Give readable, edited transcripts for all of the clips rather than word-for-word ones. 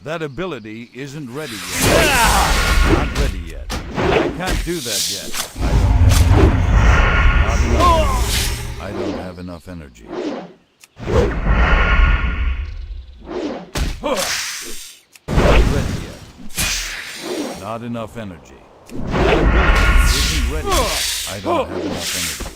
That ability isn't ready yet. Not ready yet. I can't do that yet. I don't have enough energy. Not ready yet. Not enough energy. That ability isn't ready yet. I don't have enough energy.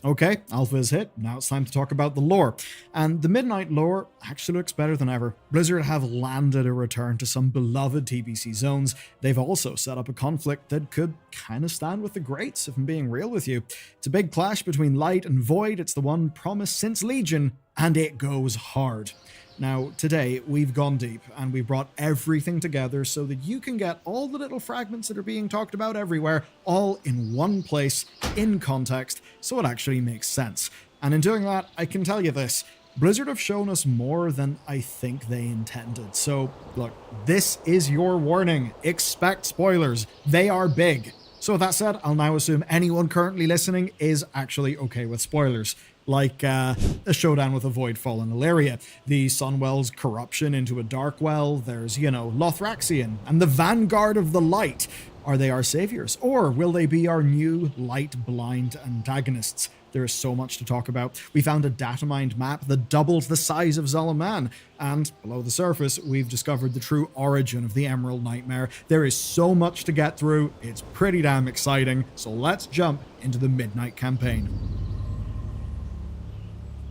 Okay, Alpha is hit. Now it's time to talk about the lore. And the Midnight lore actually looks better than ever. Blizzard have landed a return to some beloved TBC zones. They've also set up a conflict that could kind of stand with the greats, if I'm being real with you. It's a big clash between Light and Void. It's the one promised since Legion, and it goes hard. Now, today, we've gone deep and we brought everything together so that you can get all the little fragments that are being talked about everywhere, all in one place, in context, so it actually makes sense. And in doing that, I can tell you this. Blizzard have shown us more than I think they intended. So, look, this is your warning. Expect spoilers. They are big. So with that said, I'll now assume anyone currently listening is actually okay with spoilers. Like a showdown with a Voidfall in Illyria, the Sunwell's corruption into a Darkwell, there's, Lothraxion, and the Vanguard of the Light. Are they our saviors? Or will they be our new light-blind antagonists? There is so much to talk about. We found a datamined map that doubled the size of Zalaman, and below the surface, we've discovered the true origin of the Emerald Nightmare. There is so much to get through, it's pretty damn exciting, so let's jump into the Midnight campaign.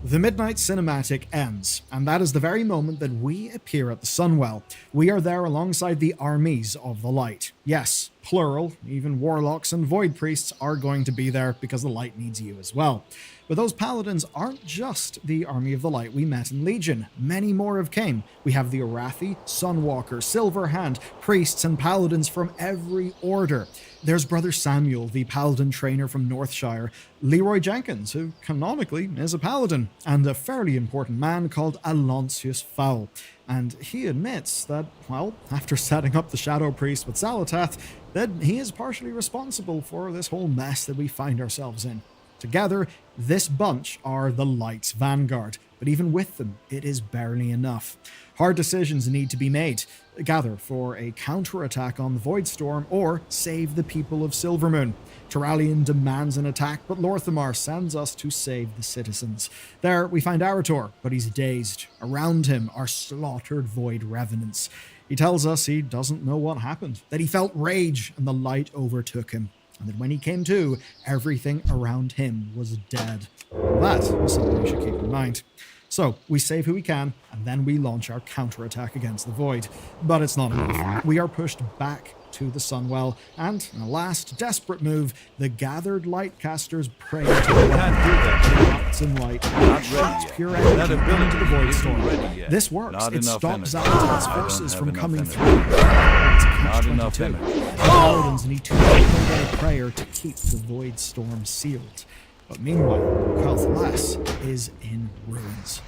The Midnight cinematic ends, and that is the very moment that we appear at the Sunwell. We are there alongside the armies of the Light. Yes, plural, even warlocks and void priests are going to be there because the Light needs you as well. But those paladins aren't just the army of the Light we met in Legion. Many more have came. We have the Arathi, Sunwalker, Silverhand, priests and paladins from every order. There's Brother Samuel, the paladin trainer from Northshire, Leroy Jenkins, who canonically is a paladin, and a fairly important man called Aloncius Fowl. And he admits that, well, after setting up the Shadow Priest with Xal'atath, that he is partially responsible for this whole mess that we find ourselves in. Together, this bunch are the Light's vanguard, but even with them, it is barely enough. Hard decisions need to be made. Gather for a counterattack on the Voidstorm or save the people of Silvermoon. Turalyon demands an attack, but Lor'themar sends us to save the citizens. There, we find Arator, but he's dazed. Around him are slaughtered Void Revenants. He tells us he doesn't know what happened, that he felt rage and the Light overtook him, and that when he came to, everything around him was dead. That is something we should keep in mind. So, we save who we can, and then we launch our counterattack against the Void. But it's not enough. We are pushed back to the Sunwell, and in a last desperate move, the gathered Lightcasters pray to the Light and Light, shoots pure energy into the Voidstorm. This works. It stops Xal'atath's forces from coming through. It's catch 22. The Paladins need to fulfill their prayer to keep the Voidstorm sealed. But meanwhile, Quel'Thalas is in ruins.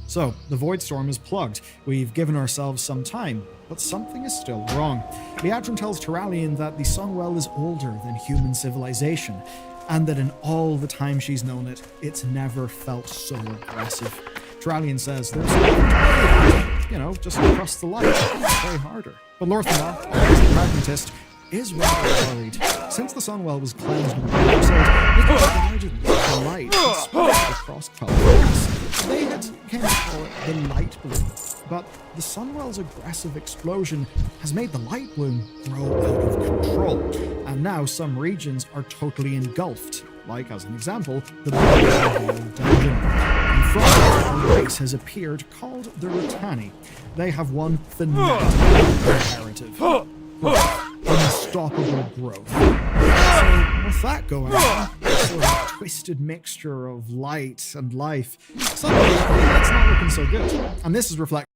So, the Voidstorm is plugged. We've given ourselves some time, but something is still wrong. Liadrin tells Turalyon that the Sunwell is older than human civilization, and that in all the time she's known it, it's never felt so aggressive. Turalyon says there's just trust the Light, play harder. But Lor'themar, always the pragmatist, is rather worried. Since the Sunwell was cleansed with the it was divided the Light spread across Quel'Thalas. They had came to call it the Light Bloom, but the Sunwell's aggressive explosion has made the Light Bloom grow out of control, and now some regions are totally engulfed, like, as an example, the Blood Dungeon. And from it, a race has appeared called the Rutani. They have one fanatical imperative. Unstoppable growth. So, with that going on, this sort of twisted mixture of light and life, suddenly it's not looking so good. And this is reflected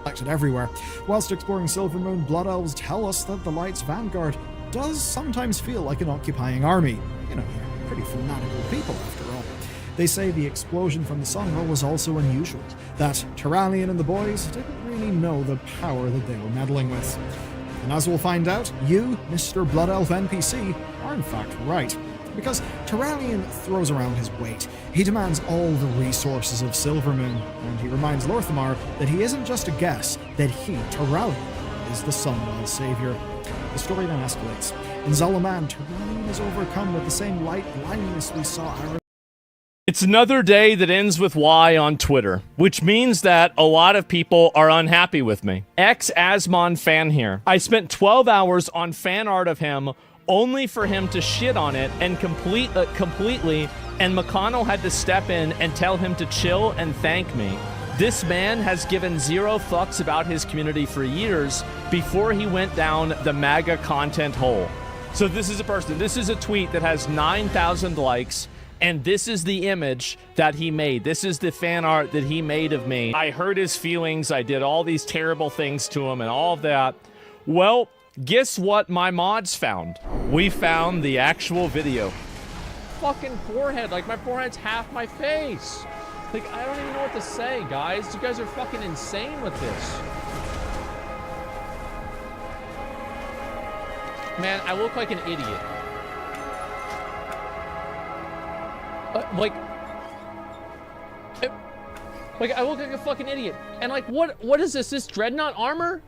reflected everywhere. Whilst exploring Silvermoon, Blood Elves tell us that the Light's vanguard does sometimes feel like an occupying army. You know, they're pretty fanatical people after all. They say the explosion from the Sunwell was also unusual, that Turalyon and the boys didn't really know the power that they were meddling with. And as we'll find out, you, Mr. Blood Elf NPC, are in fact right. Because Turalyon throws around his weight. He demands all the resources of Silvermoon, and he reminds Lorthamar that he isn't just a guess, that he, Turalyon, is the Sunwell's savior. The story then escalates. In Zalaman, Turalyon is overcome with the same light blindness we saw Arathorn. It's another day that ends with Y on Twitter, which means that a lot of people are unhappy with me. Ex-Asmon fan here. I spent 12 hours on fan art of him only for him to shit on it and completely, and McConnell had to step in and tell him to chill and thank me. This man has given zero fucks about his community for years before he went down the MAGA content hole. So this is a person, this is a tweet that has 9,000 likes, and this is the image that he made. This is the fan art that he made of me. I hurt his feelings, I did all these terrible things to him and all of that. Well, guess what my mods found? We found the actual video. Fucking forehead, like my forehead's half my face. Like, I don't even know what to say, guys. You guys are fucking insane with this. Man, I look like an idiot. Like I look like a fucking idiot. And like, what is this? This dreadnought armor?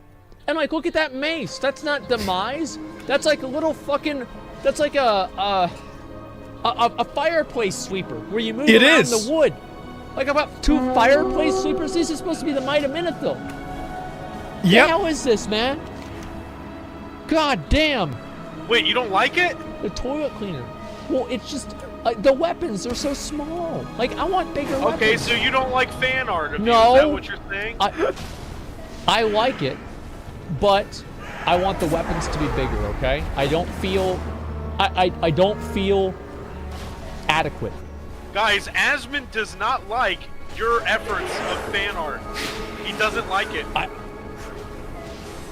And like, look at that mace. That's not demise. That's like a little fucking. That's like a fireplace sweeper where you move around the wood. Like about 2 fireplace sweepers. This is supposed to be the Might of Minithil. Yep. The hell is this, man? God damn. Wait, you don't like it? The toilet cleaner. Well, it's just the weapons are so small. Like, I want bigger weapons. Okay, so you don't like fan art of you, no, is that what you're saying? I like it, but I want the weapons to be bigger, okay? I don't feel I don't feel adequate. Guys, Asmon does not like your efforts of fan art. He doesn't like it.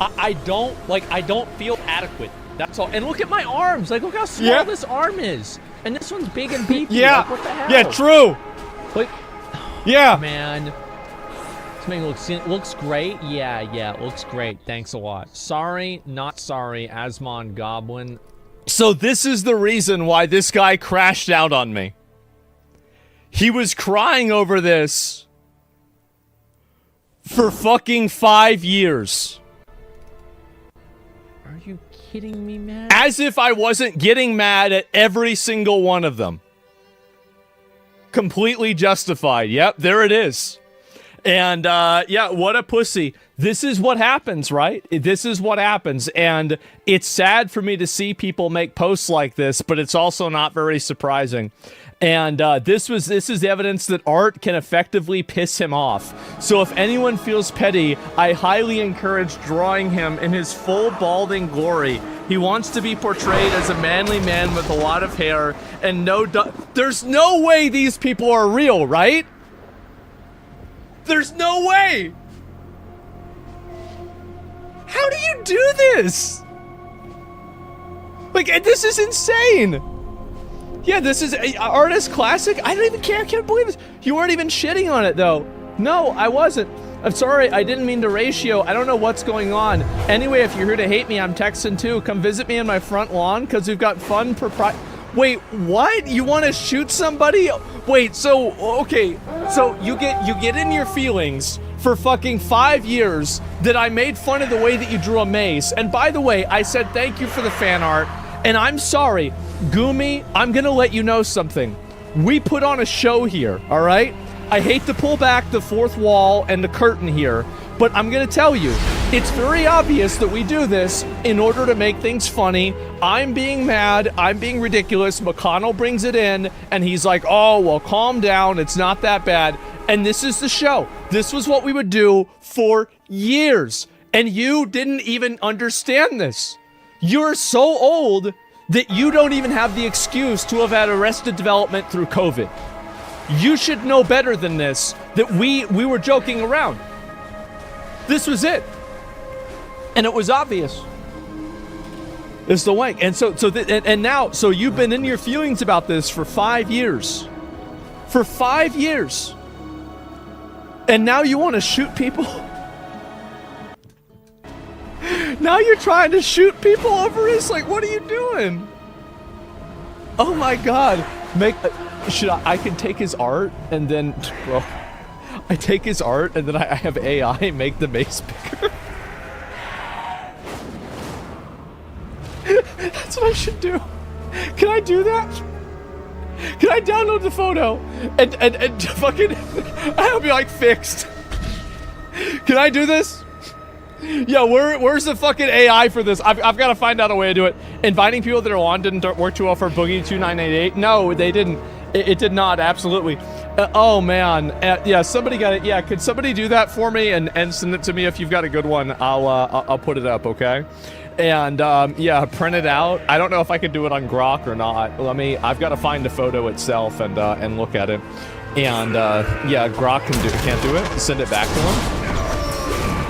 I don't feel adequate. That's all. And look at my arms. Like, look how small this arm is. And this one's big and beefy. Yeah. Like, what the hell? Yeah, true. Like, yeah. Man. This thing looks great. Yeah, it looks great. Thanks a lot. Sorry, not sorry, Asmon Goblin. So this is the reason why this guy crashed out on me. He was crying over this for fucking 5 years. Are you kidding me, man? As if I wasn't getting mad at every single one of them. Completely justified. Yep, there it is. And, yeah, what a pussy. This is what happens, right? This is what happens. And it's sad for me to see people make posts like this, but it's also not very surprising. And this is evidence that art can effectively piss him off. So if anyone feels petty, I highly encourage drawing him in his full balding glory. He wants to be portrayed as a manly man with a lot of hair and there's no way these people are real, right? There's no way! How do you do this? Like, this is insane! Yeah, this is a artist classic. I don't even care. I can't believe this. You weren't even shitting on it, though. No, I wasn't. I'm sorry. I didn't mean to ratio. I don't know what's going on. Anyway, if you're here to hate me, I'm texting too. Come visit me in my front lawn because we've got fun Wait, what? You want to shoot somebody? Wait, so, okay. So you get in your feelings for fucking 5 years that I made fun of the way that you drew a mace. And by the way, I said thank you for the fan art. And I'm sorry, Gumi, I'm gonna let you know something. We put on a show here, all right? I hate to pull back the fourth wall and the curtain here, but I'm gonna tell you, it's very obvious that we do this in order to make things funny. I'm being mad, I'm being ridiculous, McConnell brings it in, and he's like, oh, well, calm down, it's not that bad. And this is the show. This was what we would do for years, and you didn't even understand this. You're so old that you don't even have the excuse to have had Arrested Development through COVID. You should know better than this, that we were joking around. This was it. And it was obvious. It's the wank. And and now, so you've been in your feelings about this for 5 years. For 5 years. And now you want to shoot people? Now you're trying to shoot people over this? Like, what are you doing? Oh my god. I can take his art and then, bro, I take his art and then I have AI make the mace bigger. That's what I should do. Can I do that? Can I download the photo and fucking, I'll be like fixed. Can I do this? Yeah, where's the fucking AI for this? I've got to find out a way to do it. Inviting people that are on didn't work too well for Boogie 2988. No, they didn't. It did not, absolutely. Oh man, yeah, somebody got it. Yeah, could somebody do that for me and send it to me if you've got a good one? I'll put it up, okay? And yeah, print it out. I don't know if I could do it on Grok or not. I've got to find the photo itself and look at it. And yeah, Grok can't do it. Send it back to him.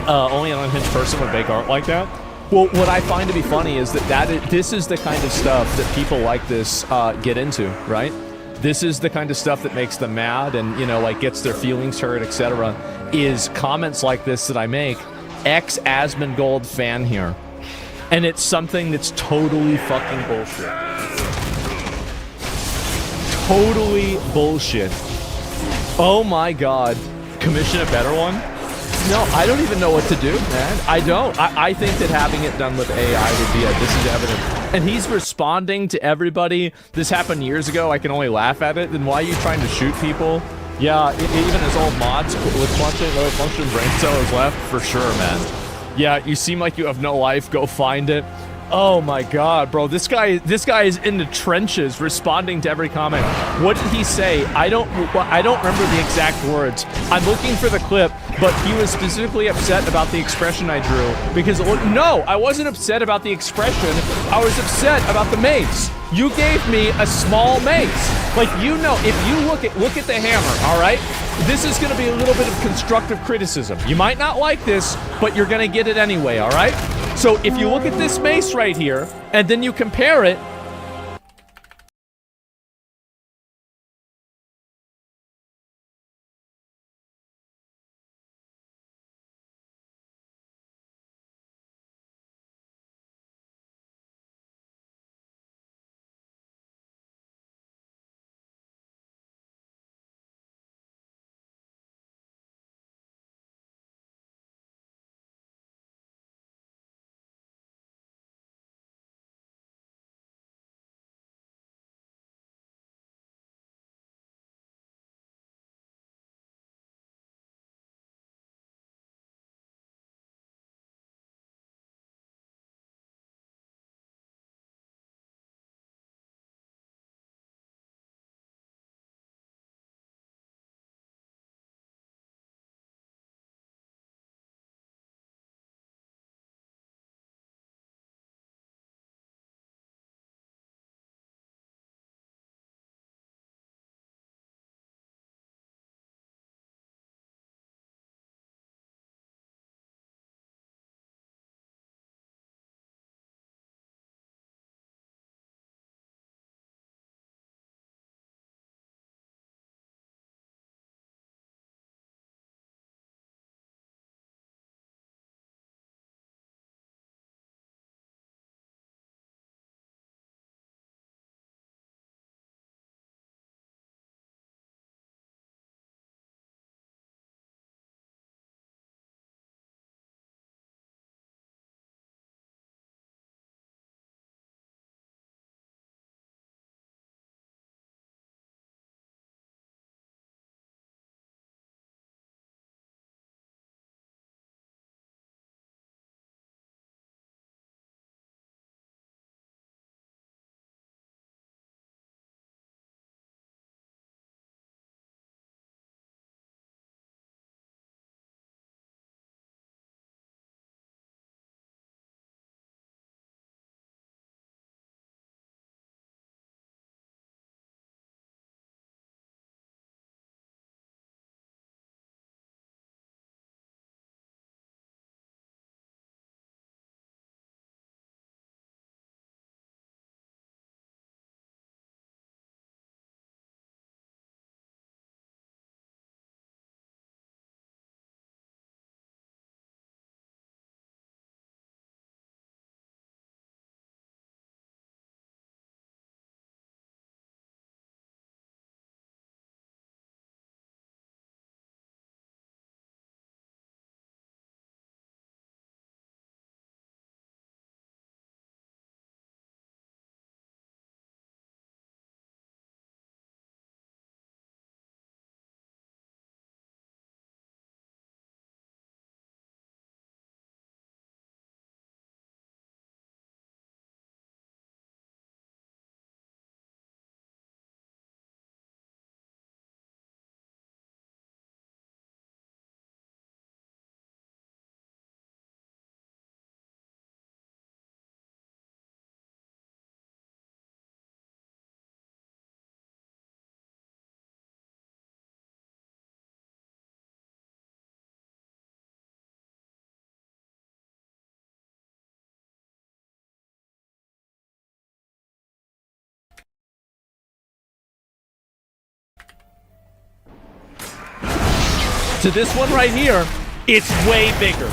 Only an unhinged person would make art like that. Well, what I find to be funny is this is the kind of stuff that people like this get into, right? This is the kind of stuff that makes them mad and, you know, like gets their feelings hurt, etc. Is comments like this that I make. Ex Asmongold fan here. And it's something that's totally fucking bullshit. Totally bullshit. Oh my god. Commission a better one? No, I don't even know what to do, man. I don't. I think that having it done with AI would be this is evident. And he's responding to everybody. This happened years ago. I can only laugh at it. Then why are you trying to shoot people? Yeah, even his old mods with function brain cells left, for sure, man. Yeah, you seem like you have no life. Go find it. Oh my god, bro. This guy is in the trenches responding to every comment. What did he say? I don't remember the exact words. I'm looking for the clip, but he was specifically upset about the expression I drew because no, I wasn't upset about the expression. I was upset about the mace. You gave me a small mace. Like, you know, if you look at the hammer, all right? This is going to be a little bit of constructive criticism. You might not like this, but you're going to get it anyway, all right? So if you look at this mace right here, and then you compare it to this one right here, it's way bigger.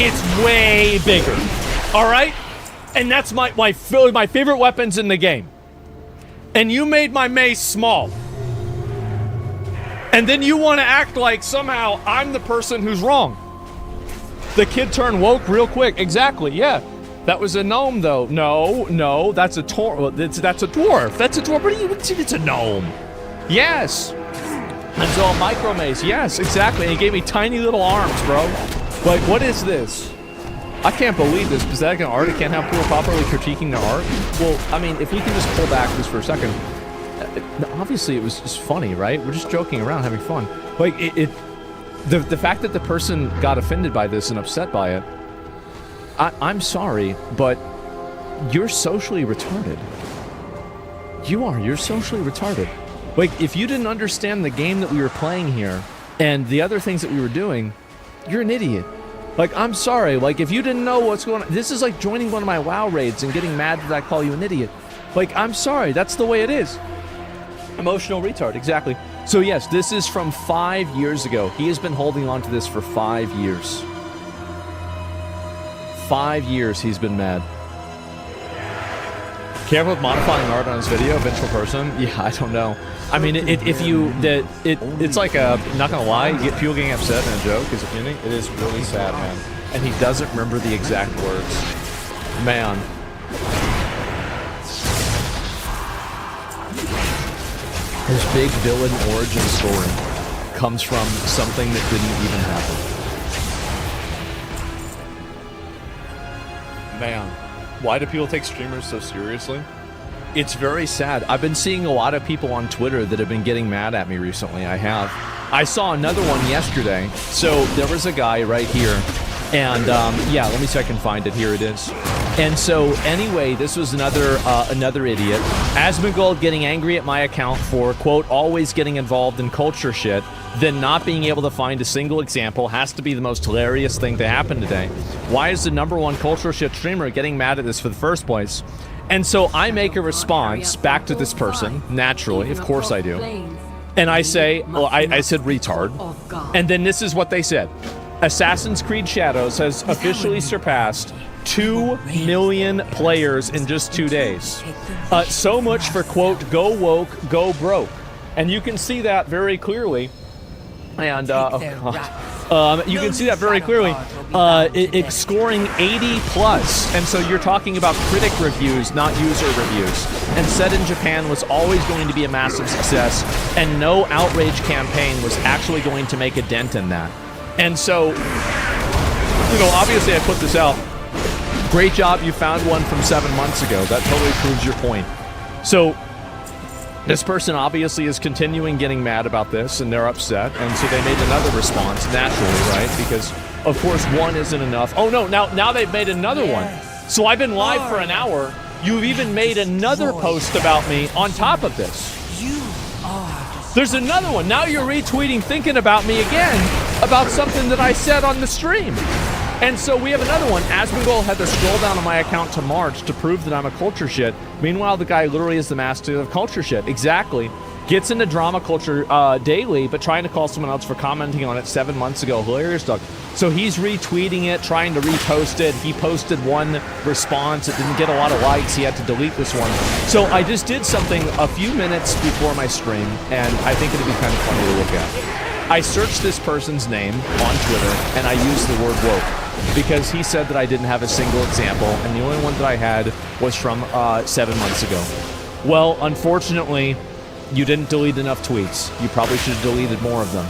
It's way bigger. All right? And that's my favorite weapons in the game. And you made my mace small. And then you want to act like somehow I'm the person who's wrong. The kid turned woke real quick. Exactly, yeah. That was a gnome, though. No, that's a dwarf. That's a dwarf. That's a dwarf. What do you think? It's a gnome. Yes. And so a micro mace. Yes, exactly. And he gave me tiny little arms, bro. Like, what is this? I can't believe this. Is that like an art? I can't have people properly critiquing their art? Well, I mean, if we can just pull back just for a second. Obviously, it was just funny, right? We're just joking around, having fun. Like, the fact that the person got offended by this and upset by it, I'm sorry, but you're socially retarded. You are. You're socially retarded. Like, if you didn't understand the game that we were playing here and the other things that we were doing, you're an idiot. Like, I'm sorry. Like, if you didn't know what's going on, this is like joining one of my WoW raids and getting mad that I call you an idiot. Like, I'm sorry. That's the way it is. Emotional retard, exactly. So yes, this is from 5 years ago. He has been holding on to this for 5 years. 5 years he's been mad. Careful with modifying art on his video, eventual person. Yeah, I don't know. I mean, it's like a, not gonna lie, you get people getting upset in a joke is offending. It is really sad, man. And he doesn't remember the exact words. Man. His big villain origin story comes from something that didn't even happen. Man, why do people take streamers so seriously? It's very sad. I've been seeing a lot of people on Twitter that have been getting mad at me recently. I saw another one yesterday. So there was a guy right here. And yeah, let me see if I can find it. Here it is. And so anyway, this was another idiot. Asmongold getting angry at my account for, quote, always getting involved in culture shit, then not being able to find a single example has to be the most hilarious thing to happen today. Why is the #1 culture shit streamer getting mad at this for the first place? And so I make a response back to this person, naturally, of course I do. And I say, well, I said retard. And then this is what they said. Assassin's Creed Shadows has officially surpassed 2 million players in just 2 days. So much for, quote, go woke, go broke. And you can see that very clearly. And, oh God. You can see that very clearly. It's scoring 80 plus. And so you're talking about critic reviews, not user reviews. And Set in Japan was always going to be a massive success. And no outrage campaign was actually going to make a dent in that. And so, you know, obviously I put this out. Great job, you found one from 7 months ago. That totally proves your point. So, this person obviously is continuing getting mad about this, and they're upset, and so they made another response, naturally, right? Because, of course, one isn't enough. Oh no, now they've made another one. So I've been live for an hour. You've even made another post about me on top of this. There's another one. Now you're retweeting thinking about me again about something that I said on the stream. And so we have another one. Asmongold had to scroll down on my account to March to prove that I'm a culture shit. Meanwhile, the guy literally is the master of culture shit. Exactly. Gets into drama culture daily, but trying to call someone else for commenting on it 7 months ago. Hilarious, Doug. So he's retweeting it, trying to repost it. He posted one response. It didn't get a lot of likes. He had to delete this one. So I just did something a few minutes before my stream, and I think it'd be kind of funny to look at. I searched this person's name on Twitter, and I used the word woke, because he said that I didn't have a single example, and the only one that I had was from 7 months ago. Well, unfortunately, you didn't delete enough tweets. You probably should have deleted more of them.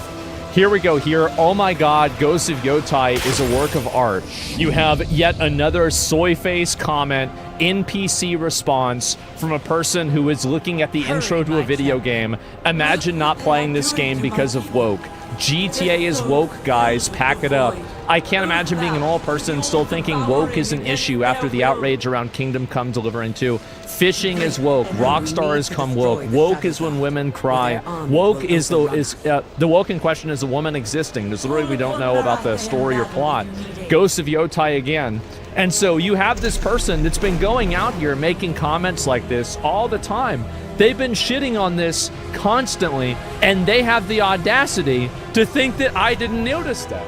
Here we go here. Oh my god, Ghost of Yotai is a work of art. You have yet another soy face comment, NPC response from a person who is looking at the intro to a video game. Imagine not playing this game because of woke. GTA is woke, guys. Pack it up. I can't imagine being an old person still thinking woke is an issue after the outrage around Kingdom Come Deliverance 2. Fishing is woke. Rockstar has come woke. Woke is when women cry. Woke is the woke in question is a woman existing. There's literally we don't know about the story or plot. Ghost of Yotai again. And so you have this person that's been going out here making comments like this all the time. They've been shitting on this constantly, and they have the audacity to think that I didn't notice that.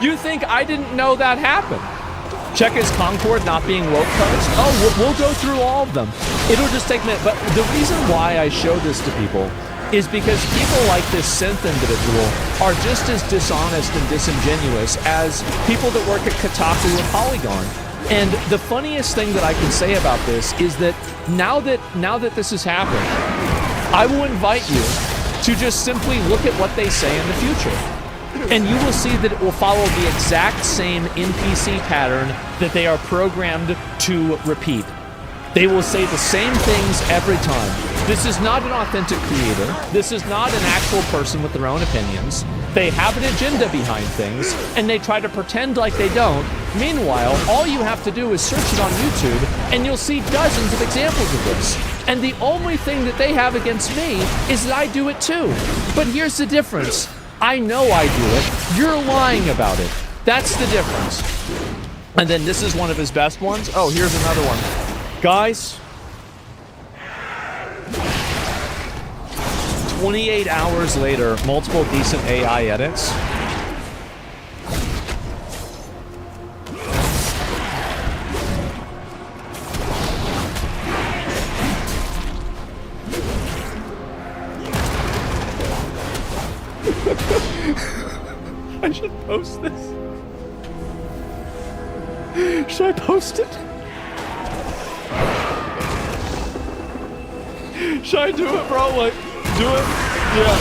You think I didn't know that happened. Check is Concord not being woke post. Oh, we'll go through all of them. It'll just take a minute. But the reason why I show this to people is because people like this synth individual are just as dishonest and disingenuous as people that work at Kotaku or Polygon. And the funniest thing that I can say about this is that now that this has happened, I will invite you to just simply look at what they say in the future. And you will see that it will follow the exact same NPC pattern that they are programmed to repeat. They will say the same things every time. This is not an authentic creator. This is not an actual person with their own opinions. They have an agenda behind things, and they try to pretend like they don't. Meanwhile, all you have to do is search it on YouTube, and you'll see dozens of examples of this. And the only thing that they have against me is that I do it too. But here's the difference. I know I do it. You're lying about it. That's the difference. And then this is one of his best ones. Oh, here's another one. Guys, 28 hours later, multiple decent AI edits. I should post this. Should I post it? Should I do it, bro? Like, do it? Yeah.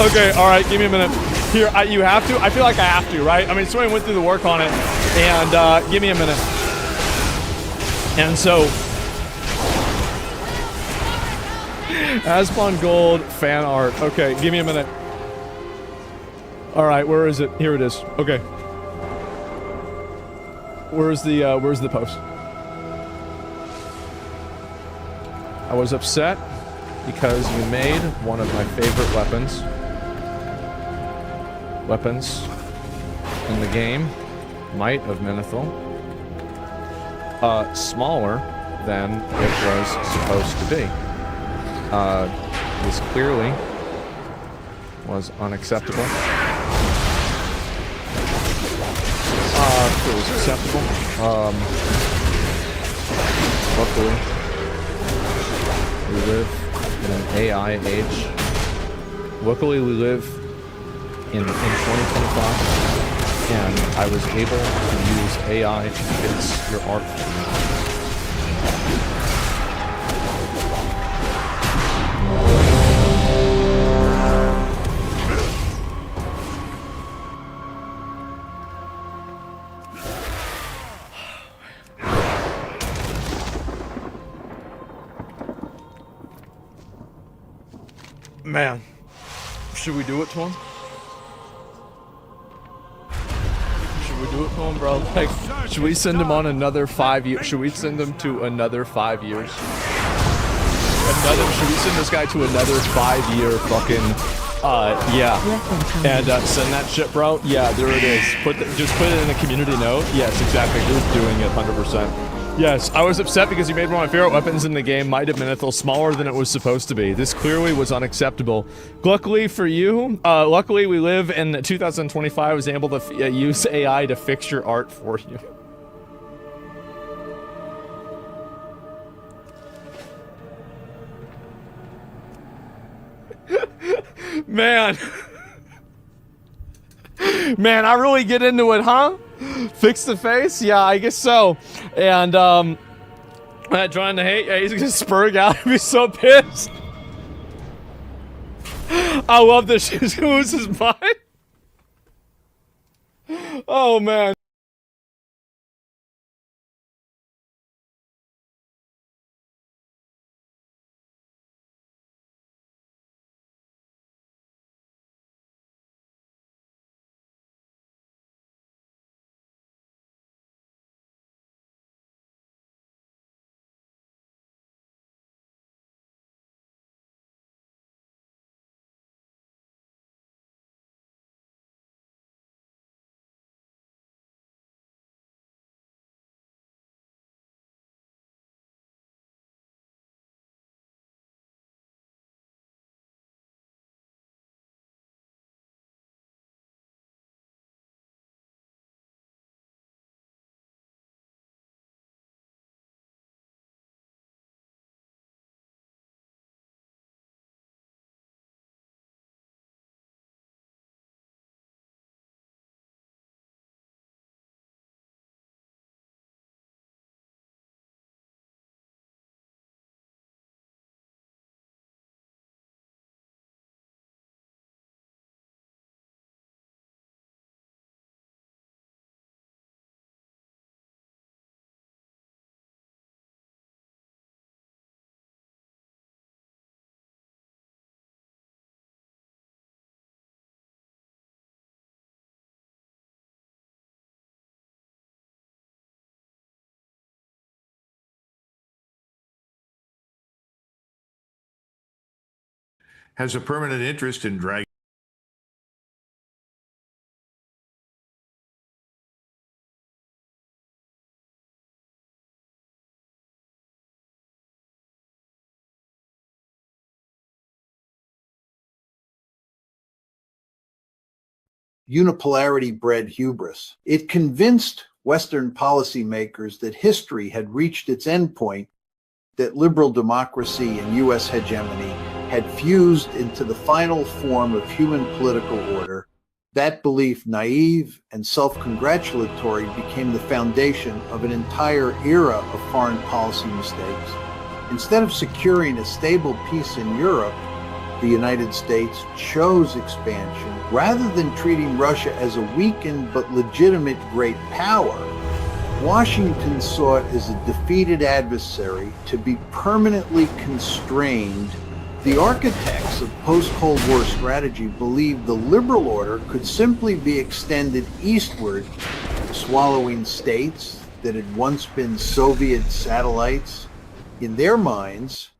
Okay, alright, give me a minute. Here, you have to? I feel like I have to, right? I mean, somebody went through the work on it, and give me a minute. And so, Aspawn Gold fan art. Okay, give me a minute. Alright, where is it? Here it is. Okay. Where's the post? I was upset because you made one of my favorite weapons in the game, Might of Menethil, smaller than it was supposed to be. This clearly was unacceptable. It was acceptable. Luckily, we live in an AI age. Luckily, we live in 2025, and I was able to use AI to fix your art for me. Man, should we do it to him? Should we do it to him, bro? Like, should we send him on another 5 years? Should we send him to another 5 years? Should we send this guy to another 5-year fucking, yeah. And send that shit, bro? Yeah, there it is. Just put it in a community note. Yes, exactly. Who's doing it 100%. Yes, I was upset because you made one of my favorite weapons in the game, Might of Menethil, smaller than it was supposed to be. This clearly was unacceptable. Luckily for you, luckily we live in 2025, I was able to use AI to fix your art for you. Man. Man, I really get into it, huh? Fix the face? Yeah, I guess so. And, trying to hate? Yeah, he's gonna spurg out and be so pissed. I love this shit. He's gonna lose his mind. Oh, man. has a permanent interest in dragging unipolarity bred hubris. It convinced Western policymakers that history had reached its endpoint, that liberal democracy and U.S. hegemony had fused into the final form of human political order. That belief, naive and self-congratulatory, became the foundation of an entire era of foreign policy mistakes. Instead of securing a stable peace in Europe, the United States chose expansion rather than treating Russia as a weakened but legitimate great power. Washington saw it as a defeated adversary to be permanently constrained. The architects of post-Cold War strategy believed the liberal order could simply be extended eastward, swallowing states that had once been Soviet satellites. In their minds,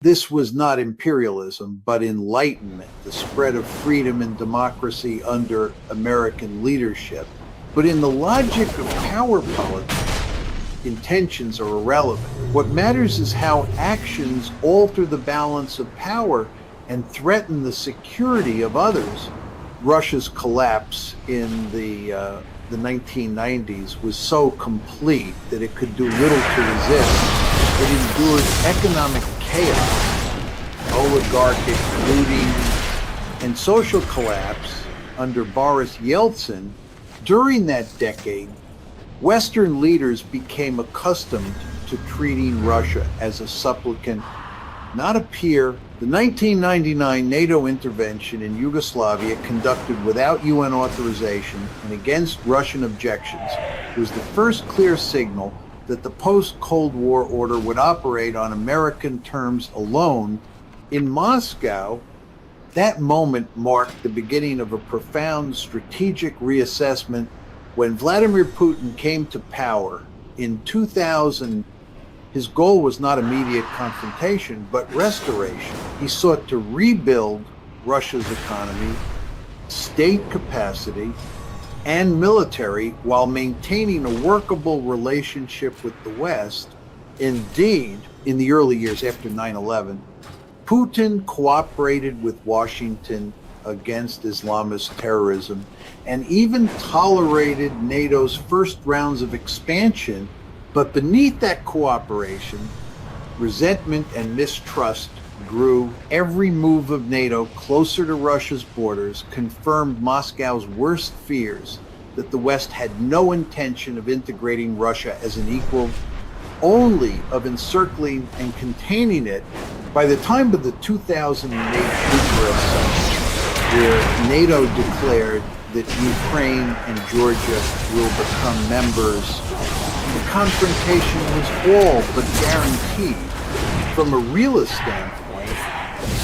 this was not imperialism, but enlightenment, the spread of freedom and democracy under American leadership. But in the logic of power politics, intentions are irrelevant. What matters is how actions alter the balance of power and threaten the security of others. Russia's collapse in the 1990s was so complete that it could do little to resist. It endured economic chaos, oligarchic looting, and social collapse under Boris Yeltsin. During that decade, Western leaders became accustomed to treating Russia as a supplicant, not a peer. The 1999 NATO intervention in Yugoslavia, conducted without UN authorization and against Russian objections, was the first clear signal that the post-Cold War order would operate on American terms alone. In Moscow, that moment marked the beginning of a profound strategic reassessment. When Vladimir Putin came to power in 2000, his goal was not immediate confrontation, but restoration. He sought to rebuild Russia's economy, state capacity, and military while maintaining a workable relationship with the West. Indeed, in the early years after 9/11, Putin cooperated with Washington against Islamist terrorism and even tolerated NATO's first rounds of expansion. But beneath that cooperation, resentment and mistrust grew. Every move of NATO closer to Russia's borders confirmed Moscow's worst fears, that the West had no intention of integrating Russia as an equal, only of encircling and containing it. By the time of the 2008 Bucharest summit, where NATO declared that Ukraine and Georgia will become members, the confrontation was all but guaranteed. From a realist standpoint,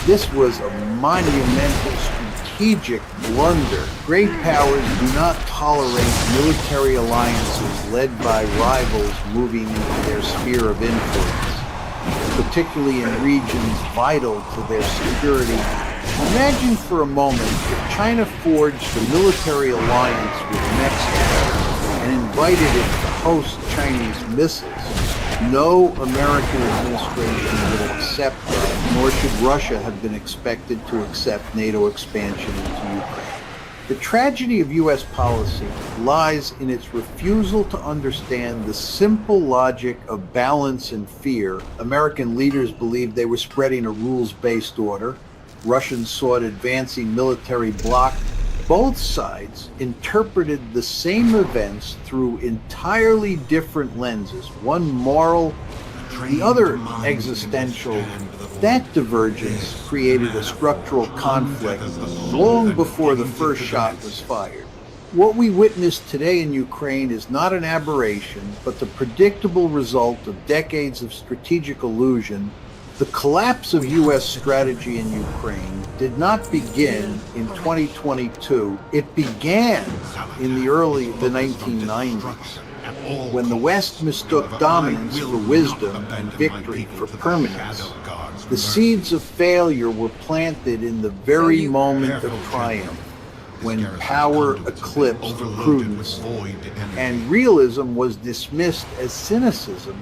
this was a monumental strategic blunder. Great powers do not tolerate military alliances led by rivals moving into their sphere of influence, particularly in regions vital to their security. Imagine for a moment if China forged a military alliance with Mexico and invited it to host Chinese missiles. No American administration would accept that, nor should Russia have been expected to accept NATO expansion into Ukraine. The tragedy of U.S. policy lies in its refusal to understand the simple logic of balance and fear. American leaders believed they were spreading a rules-based order. Russians sought advancing military bloc. Both sides interpreted the same events through entirely different lenses, one moral, the other existential. That divergence created a structural conflict long before the first shot was fired. What we witness today in Ukraine is not an aberration, but the predictable result of decades of strategic illusion. The collapse of U.S. strategy in Ukraine did not begin in 2022. It began in the 1990s. When the West mistook dominance for wisdom and victory for permanence, the seeds of failure were planted in the very moment of triumph, when power eclipsed prudence and realism was dismissed as cynicism.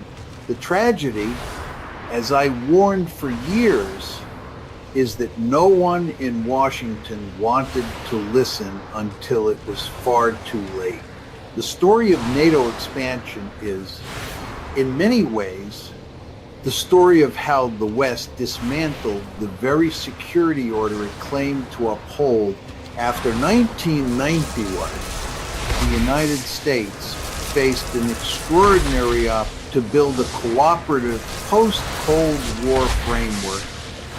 The tragedy, as I warned for years, is that no one in Washington wanted to listen until it was far too late. The story of NATO expansion is, in many ways, the story of how the West dismantled the very security order it claimed to uphold. After 1991, the United States faced an extraordinary to build a cooperative post-Cold War framework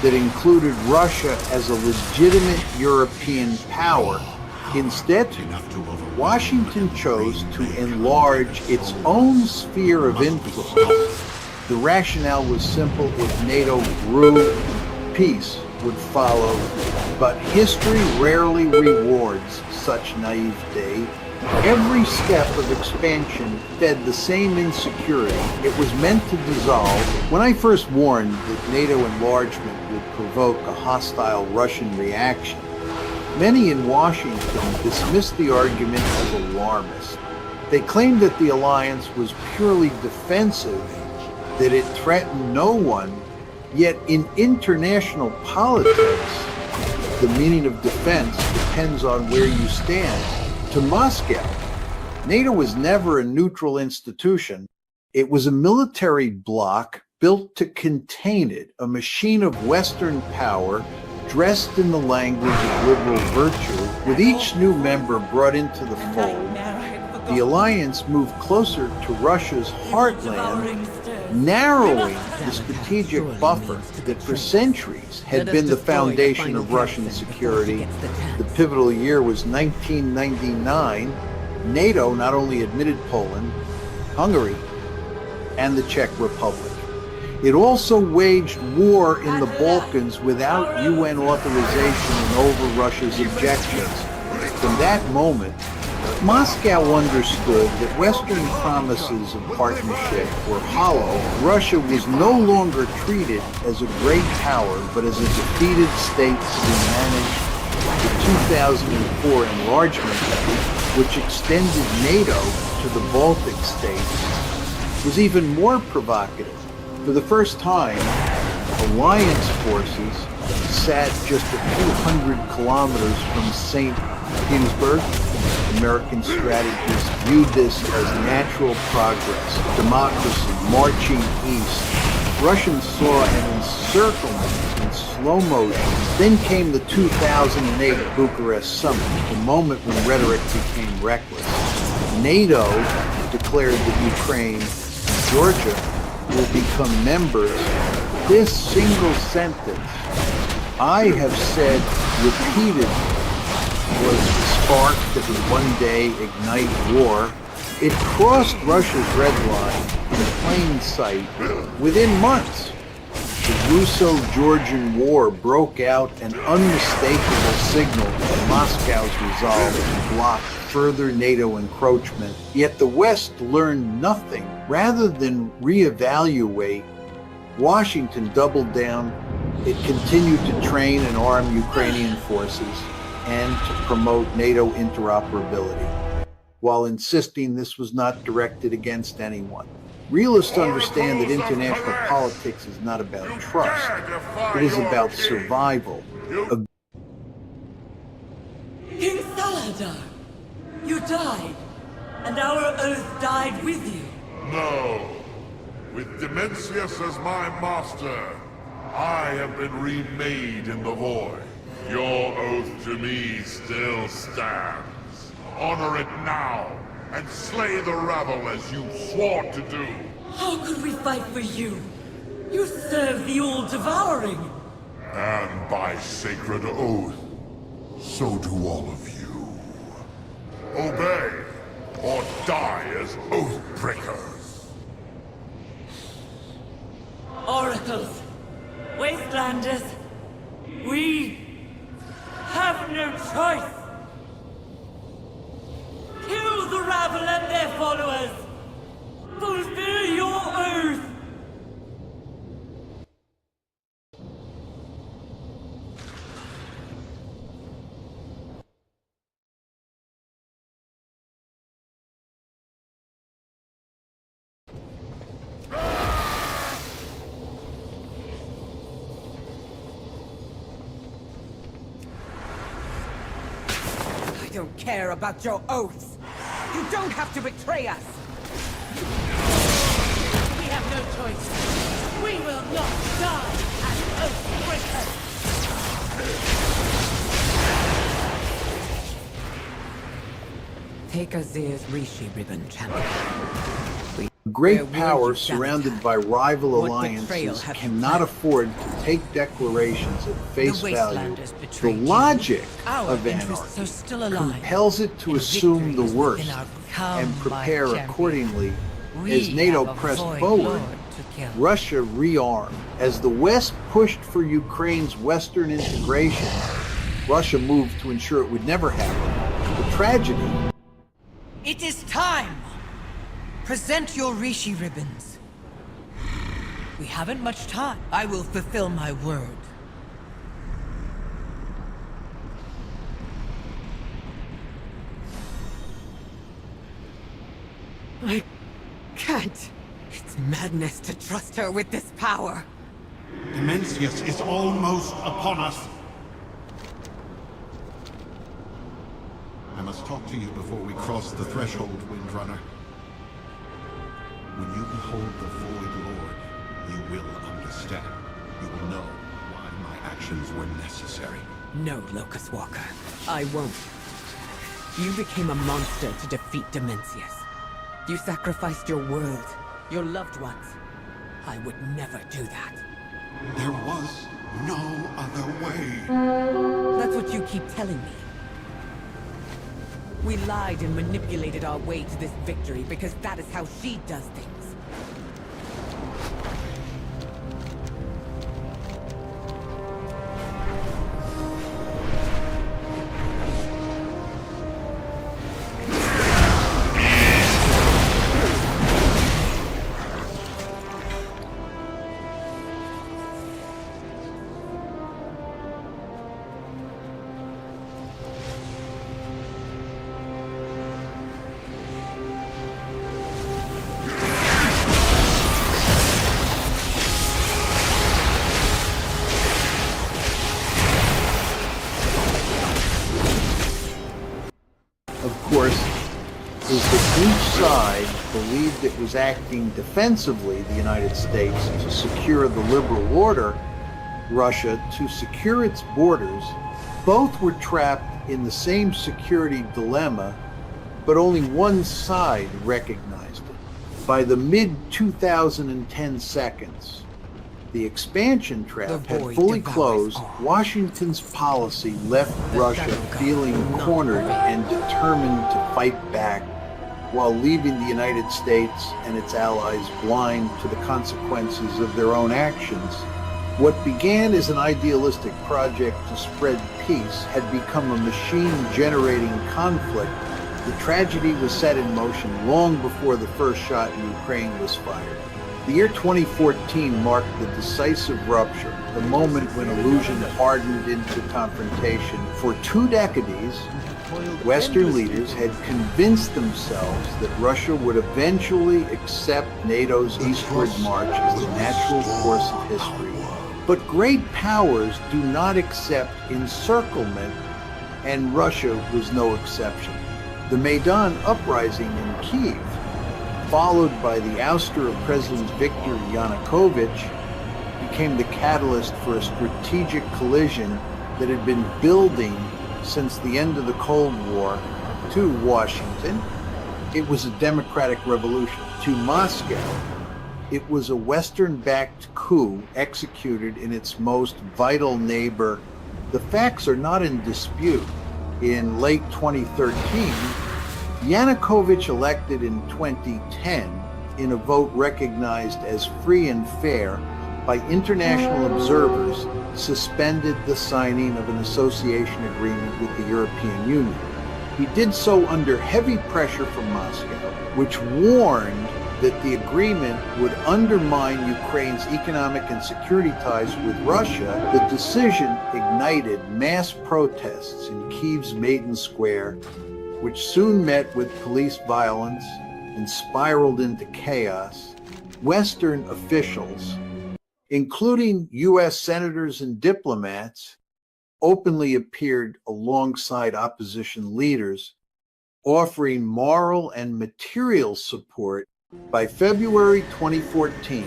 that included Russia as a legitimate European power. Instead, Washington chose to enlarge its own sphere of influence. The rationale was simple: if NATO grew, peace would follow. But history rarely rewards such naivete. Every step of expansion fed the same insecurity it was meant to dissolve. When I first warned that NATO enlargement would provoke a hostile Russian reaction, many in Washington dismissed the argument as alarmist. They claimed that the alliance was purely defensive, that it threatened no one. Yet in international politics, the meaning of defense depends on where you stand. To Moscow, NATO was never a neutral institution. It was a military bloc built to contain it, a machine of Western power dressed in the language of liberal virtue. With each new member brought into the fold, the alliance moved closer to Russia's heartland, narrowing the strategic buffer that for centuries had been the foundation of Russian security. The pivotal year was 1999. NATO not only admitted Poland, Hungary, and the Czech Republic. It also waged war in the Balkans without UN authorization and over Russia's objections. From that moment, Moscow understood that Western promises of partnership were hollow. Russia was no longer treated as a great power, but as a defeated state to be managed. The 2004 enlargement, which extended NATO to the Baltic states, was even more provocative. For the first time, alliance forces sat just a few hundred kilometers from St. Petersburg. American strategists viewed this as natural progress, democracy marching east. Russians saw an encirclement in slow motion. Then came the 2008 Bucharest summit, the moment when rhetoric became reckless. NATO declared that Ukraine and Georgia will become members. This single sentence, I have said repeatedly, was the spark that would one day ignite war. It crossed Russia's red line in plain sight within months. The Russo-Georgian War broke out, an unmistakable signal of Moscow's resolve to block further NATO encroachment. Yet the West learned nothing. Rather than reevaluate, Washington doubled down. It continued to train and arm Ukrainian forces and to promote NATO interoperability, while insisting this was not directed against anyone. Realists understand that international politics is not about trust. It is about survival. King Saladar, you died, and our oath died with you. No. With Dimensius as my master, I have been remade in the void. Your oath to me still stands. Honor it now, and slay the rabble as you swore to do. How could we fight for you? You serve the all-devouring. And by sacred oath, so do all of you. Obey, or die as oath breakers. Oracles, Wastelanders, we have no choice. Kill the rabble and their followers. Fulfill your oath! I don't care about your oaths. You don't have to betray us. We have no choice. We will not die as oath breakers! Take Azir's Rishi ribbon, champion. Great Where will power you surrounded gather? by rival What betrayal alliances have you cannot planned? afford to take declarations at face The value. Wastelanders The betrayed you. logic Our of interests are anarchy still alive. compels it to And assume victory the is worst within our come, and my prepare champion. accordingly. We As NATO have a pressed void forward, lord to kill. Russia rearmed. As the West pushed for Ukraine's Western integration, Russia moved to ensure it would never happen. The tragedy It is time! Present your Rishi ribbons. We haven't much time. I will fulfill my word. I can't. It's madness to trust her with this power. Demencius is almost upon us. I must talk to you before we cross the threshold, Windrunner. When you behold the Void Lord, you will understand. You will know why my actions were necessary. No, Locust Walker. I won't. You became a monster to defeat Demencius. You sacrificed your world, your loved ones. I would never do that. There was no other way. That's what you keep telling me. We lied and manipulated our way to this victory because that is how she does things. of course, is that each side believed it was acting defensively, the United States, to secure the liberal order, Russia to secure its borders. Both were trapped in the same security dilemma, but only one side recognized it. By the mid-2010 seconds, the expansion trap The had void fully devours closed. all. Washington's policy left Russia shadow god feeling will not cornered prevail. and determined to fight back, while leaving the United States and its allies blind to the consequences of their own actions. What began as an idealistic project to spread peace had become a machine generating conflict. The tragedy was set in motion long before the first shot in Ukraine was fired. The year 2014 marked the decisive rupture, the moment when illusion hardened into confrontation. For 2 decades, Western leaders had convinced themselves that Russia would eventually accept NATO's eastward march as the natural course of history. But great powers do not accept encirclement, and Russia was no exception. The Maidan uprising in Kiev, followed by the ouster of President Viktor Yanukovych, became the catalyst for a strategic collision that had been building since the end of the Cold War. To Washington, it was a democratic revolution. To Moscow, it was a Western-backed coup executed in its most vital neighbor. The facts are not in dispute. In late 2013, Yanukovych, elected in 2010 in a vote recognized as free and fair by international observers, suspended the signing of an association agreement with the European Union. He did so under heavy pressure from Moscow, which warned that the agreement would undermine Ukraine's economic and security ties with Russia, the decision ignited mass protests in Kyiv's Maidan Square, which soon met with police violence and spiraled into chaos. Western officials, including U.S. senators and diplomats, openly appeared alongside opposition leaders, offering moral and material support. By February 2014,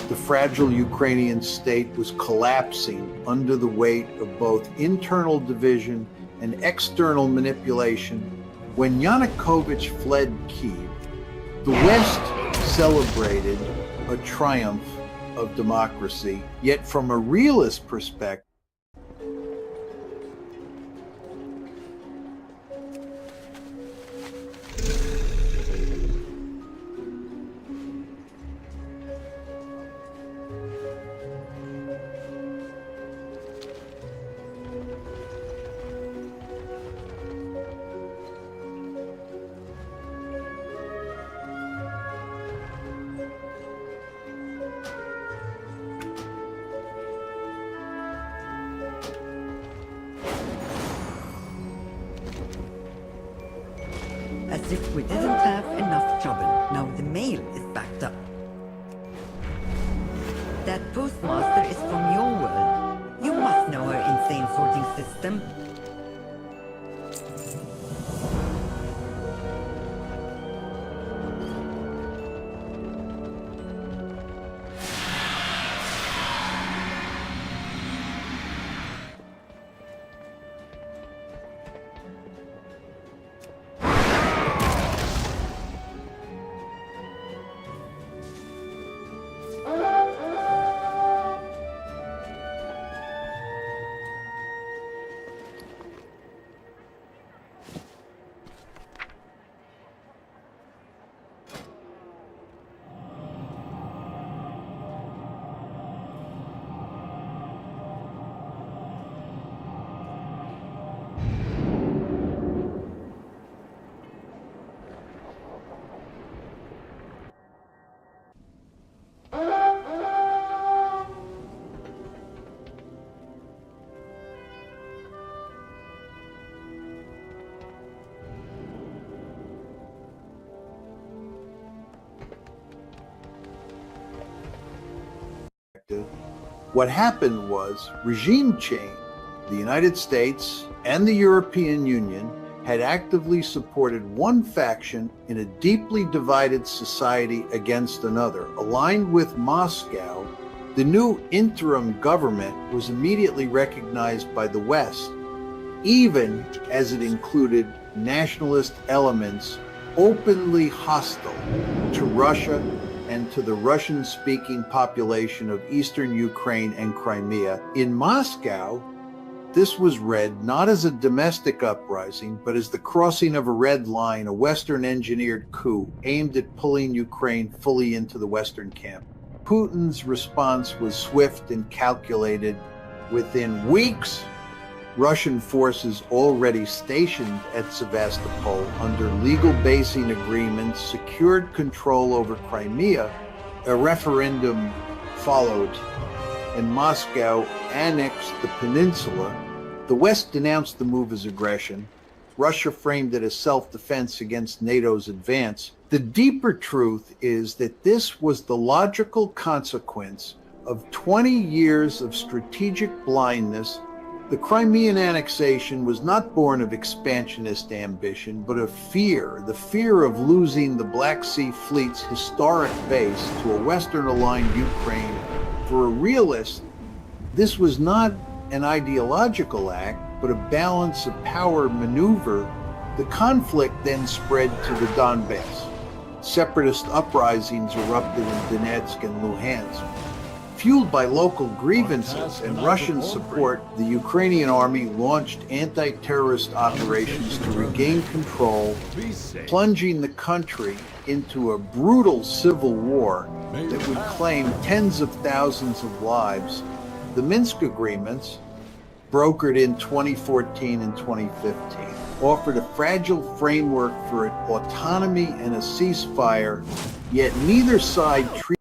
the fragile Ukrainian state was collapsing under the weight of both internal division and external manipulation. When Yanukovych fled Kyiv, the West celebrated a triumph of democracy, yet from a realist perspective, as if we didn't have enough trouble. Now the mail is backed up. That postmaster is from your world. You must know her insane sorting system. what happened was regime change. The United States and the European Union had actively supported one faction in a deeply divided society against another. Aligned with Moscow, the new interim government was immediately recognized by the West, even as it included nationalist elements openly hostile to Russia and to the Russian-speaking population of eastern Ukraine and Crimea. In Moscow, this was read not as a domestic uprising, but as the crossing of a red line, a Western-engineered coup aimed at pulling Ukraine fully into the Western camp. Putin's response was swift and calculated. Within weeks, Russian forces already stationed at Sevastopol under legal basing agreements secured control over Crimea. A referendum followed, and Moscow annexed the peninsula. The West denounced the move as aggression. Russia framed it as self-defense against NATO's advance. The deeper truth is that this was the logical consequence of 20 years of strategic blindness. The Crimean annexation was not born of expansionist ambition, but of fear, the fear of losing the Black Sea Fleet's historic base to a Western-aligned Ukraine. For a realist, this was not an ideological act, but a balance of power maneuver. The conflict then spread to the Donbass. Separatist uprisings erupted in Donetsk and Luhansk. Fueled by local grievances and Russian support, the Ukrainian army launched anti-terrorist operations to regain control, plunging the country into a brutal civil war that would claim tens of thousands of lives. The Minsk agreements, brokered in 2014 and 2015, offered a fragile framework for autonomy and a ceasefire, yet neither side treated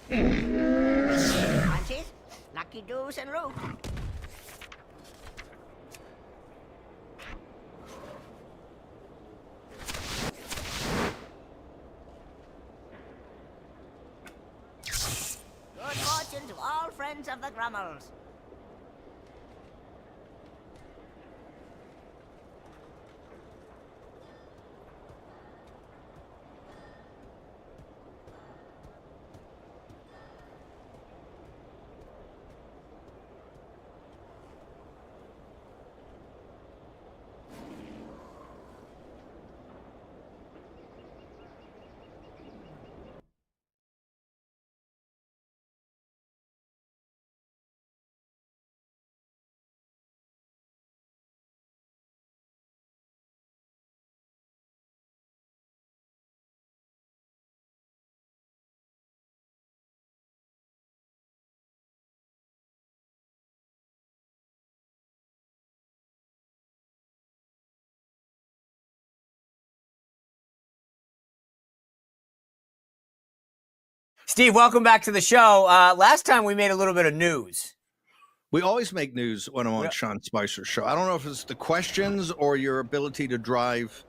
Francis, lucky doos and root. Good fortune to all friends of the Grummels. Steve, welcome back to the show. Last time we made a little bit of news. We always make news when I'm on Sean Spicer's show. I don't know if it's the questions or your ability to drive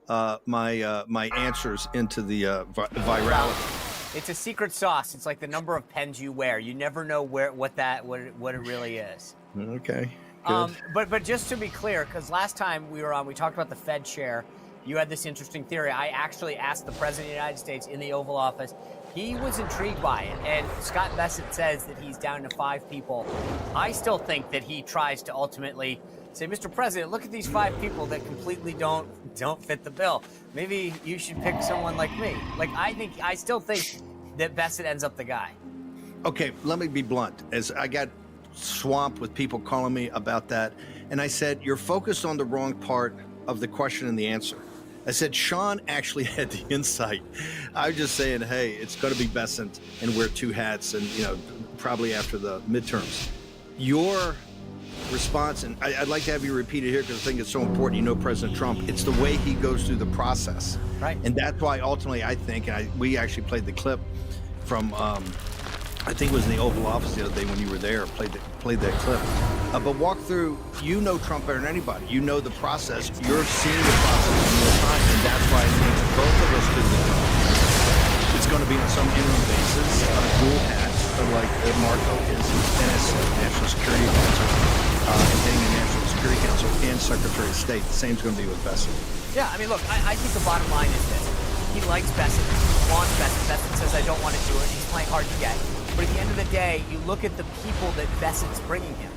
my answers into the virality. It's a secret sauce. It's like the number of pens you wear. You never know what it really is. Okay. Good. But just to be clear, because last time we were on, we talked about the Fed chair. You had this interesting theory. I actually asked the President of the United States in the Oval Office. He was intrigued by it, and Scott Bessent says that he's down to 5 people. I still think that he tries to ultimately say, Mr. President, look at these 5 people that completely don't fit the bill. Maybe you should pick someone like me. I still think that Bessent ends up the guy. Okay, let me be blunt. As I got swamped with people calling me about that, and I said, you're focused on the wrong part of the question and the answer. I said, Sean actually had the insight. I was just saying, hey, it's going to be Bessent and wear 2 hats and, probably after the midterms. Your response, and I'd like to have you repeat it here because I think it's so important. President Trump, it's the way he goes through the process. Right. And that's why ultimately I think, and we actually played the clip from, I think it was in the Oval Office the other day when you were there, played that clip. But walk through, Trump better than anybody. You know the process. You're seeing the process in real time, and that's why it needs both of us to do it. It's going to be on some interim basis, dual hats, like Marco is NSA, National Security Advisor, and being a national Security Council and Secretary of State. The same's going to be with Bessent. Yeah, I mean, look, I think the bottom line is this. He likes Bessent, he wants Bessent. Bessent says, I don't want to do it. He's playing hard to get. But at the end of the day, you look at the people that Bessent's bringing him.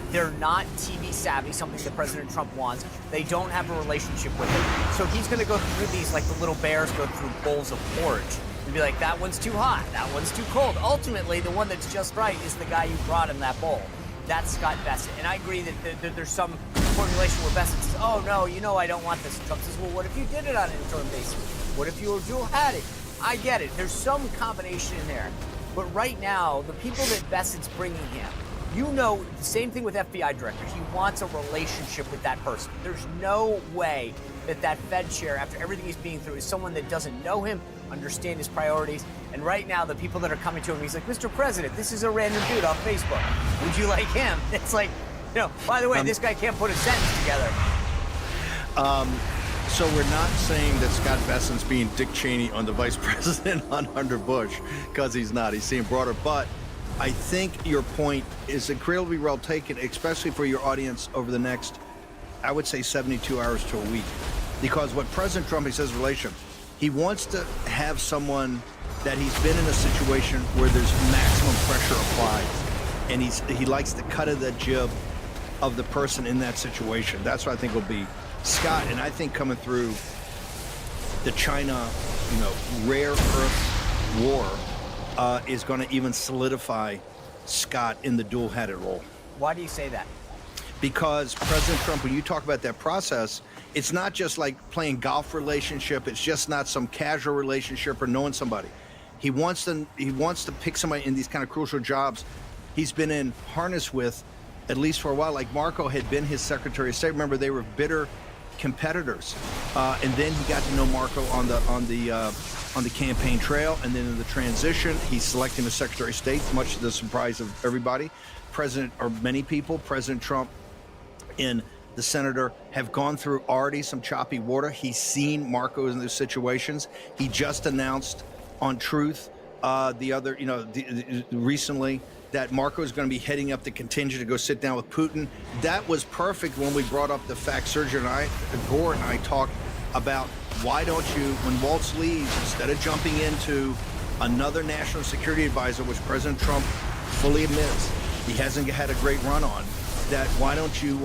They're not TV savvy, something that President Trump wants. They don't have a relationship with him. So he's going to go through these like the little bears go through bowls of porridge and be like, that one's too hot, that one's too cold. Ultimately, the one that's just right is the guy who brought him that bowl. That's Scott Bessent. And I agree that there's some formulation where Bessent says, oh, no, you know I don't want this. And Trump says, well, what if you did it on an interim basis? What if you were dual-hatted? I get it. There's some combination in there. But right now, the people that Bessent's bringing him, you know, the same thing with FBI directors. He wants a relationship with that person. There's no way that that Fed chair, after everything he's being through, is someone that doesn't know him, understand his priorities. And right now, the people that are coming to him, he's like, Mr. President, this is a random dude off Facebook. Would you like him? It's like, you know, by the way, this guy can't put a sentence together. So we're not saying that Scott Bessent's being Dick Cheney on the vice president on Hunter Bush, because he's not. He's seeing broader. But I think your point is incredibly well taken, especially for your audience over the next, I would say, 72 hours to a week. Because what President Trump, he says, relationship, he wants to have someone that he's been in a situation where there's maximum pressure applied. And he likes the cut of the jib of the person in that situation. That's what I think will be Scott. And I think coming through the China, rare earth war is going to even solidify Scott in the dual-hatted role. Why do you say that? Because President Trump, when you talk about that process, it's not just like playing golf relationship. It's just not some casual relationship or knowing somebody. He wants to pick somebody in these kind of crucial jobs he's been in harness with, at least for a while. Like Marco had been his Secretary of State. Remember, they were bitter competitors, and then he got to know Marco on the campaign trail, and then in the transition, he selected him as Secretary of State, much to the surprise of everybody. Many people, President Trump and the senator have gone through already some choppy water. He's seen Marco in those situations. He just announced on Truth recently that Marco is going to be heading up the contingent to go sit down with Putin. That was perfect when we brought up the fact Sergio Gore and I talked about why don't you, when Waltz leaves, instead of jumping into another national security advisor, which President Trump fully admits he hasn't had a great run on, that why don't you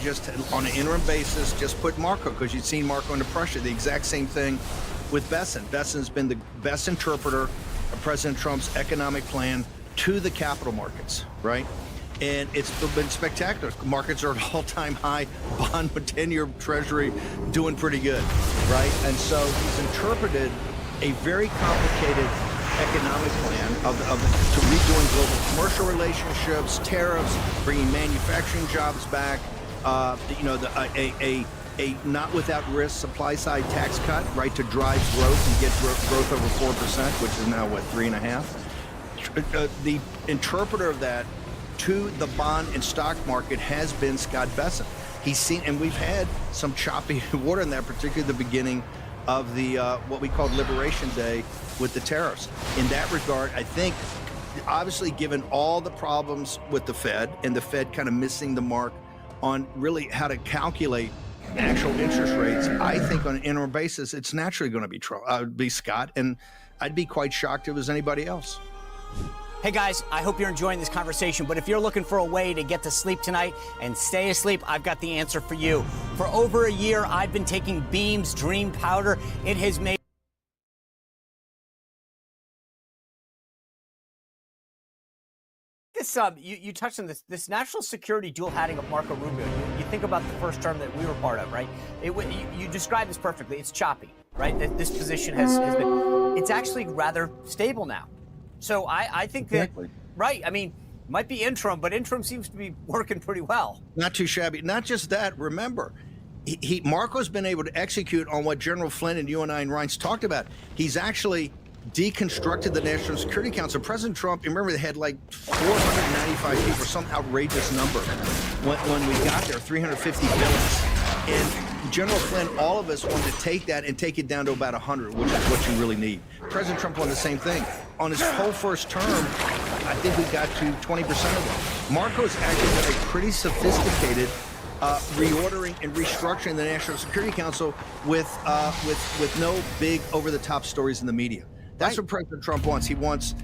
just, on an interim basis, just put Marco, because you've seen Marco under pressure. The exact same thing with Bessent. Bessent's been the best interpreter of President Trump's economic plan to the capital markets, right? And it's been spectacular. Markets are at all-time high. Bond with 10-year Treasury doing pretty good, right? And so he's interpreted a very complicated economic plan to redoing global commercial relationships, tariffs, bringing manufacturing jobs back, a not without risk supply-side tax cut, right, to drive growth and get growth over 4%, which is now, 3.5%? The interpreter of that to the bond and stock market has been Scott Bessent. He's seen, and we've had some choppy water in that, particularly at the beginning of the what we called Liberation Day with the tariffs. In that regard, I think, obviously, given all the problems with the Fed and the Fed kind of missing the mark on really how to calculate actual interest rates, I think on an interim basis, it's naturally going to be Scott, and I'd be quite shocked if it was anybody else. Hey guys, I hope you're enjoying this conversation, but if you're looking for a way to get to sleep tonight and stay asleep, I've got the answer for you. For over a year, I've been taking Beam's Dream Powder. It has made this, you touched on this national security dual hatting of Marco Rubio. You think about the first term that we were part of, right? You described this perfectly. It's choppy, right? This position has been, it's actually rather stable now. So I think that, right, I mean, might be interim, but interim seems to be working pretty well. Not too shabby. Not just that, remember, Marco's been able to execute on what General Flynn and you and I and Reince talked about. He's actually deconstructed the National Security Council. President Trump, remember, they had like 495 people, some outrageous number when we got there, 350 villains. And General Flynn, all of us wanted to take that and take it down to about 100, which is what you really need. President Trump won the same thing. On his whole first term, I think we got to 20% of them. Marco's actually got a pretty sophisticated reordering and restructuring the National Security Council with no big over-the-top stories in the media. That's what President Trump wants. He wants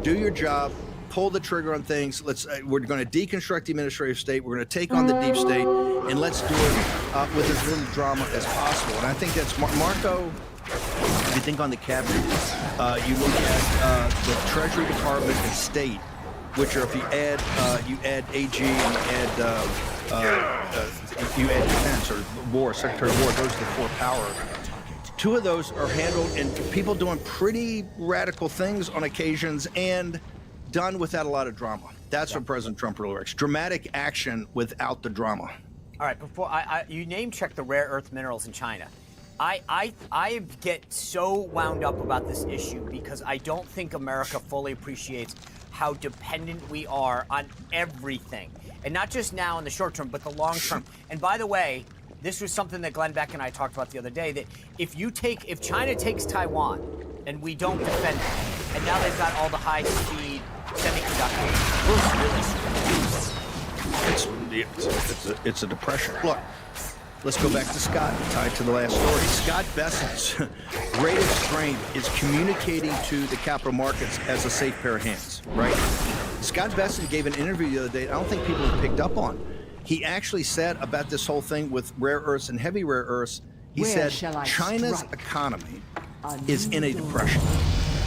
do your job, pull the trigger on things. We're going to deconstruct the administrative state. We're going to take on the deep state, and let's do it with as little drama as possible. And I think that's Marco. If you think on the cabinet, you look at the Treasury Department and State, which are, if you add AG and you add Defense or War, Secretary of War, those are the four power. Two of those are handled and people doing pretty radical things on occasions and done without a lot of drama. That's what President Trump really likes. Dramatic action without the drama. All right, before you name check the rare earth minerals in China. I get so wound up about this issue because I don't think America fully appreciates how dependent we are on everything. And not just now in the short term, but the long term. And by the way, this was something that Glenn Beck and I talked about the other day, that if China takes Taiwan and we don't defend it, and now they've got all the high-speed semiconductors, we're really screwed. It's a depression. Look, let's go back to Scott, tied to the last story. Scott Bessent's great strength is communicating to the capital markets as a safe pair of hands, right? Scott Bessent gave an interview the other day I don't think people have picked up on. He actually said about this whole thing with rare earths and heavy rare earths, he said China's economy is in a depression.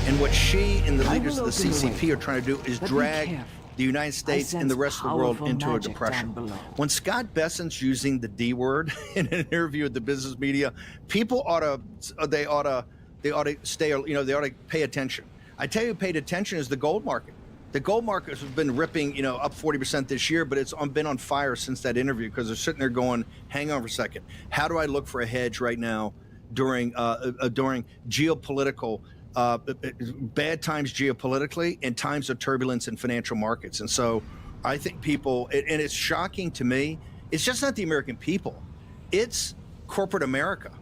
And what she and the leaders of the CCP are trying to do is drag the United States and the rest of the world into a depression. When Scott Bessent's using the D word in an interview with the business media, people ought to stay, they ought to pay attention. I tell you who paid attention is the gold market. The gold market has been ripping, up 40% this year, but it's been on fire since that interview because they're sitting there going, hang on for a second. How do I look for a hedge right now during geopolitical bad times geopolitically and times of turbulence in financial markets? And so I think people, and it's shocking to me, it's just not the American people. It's corporate America.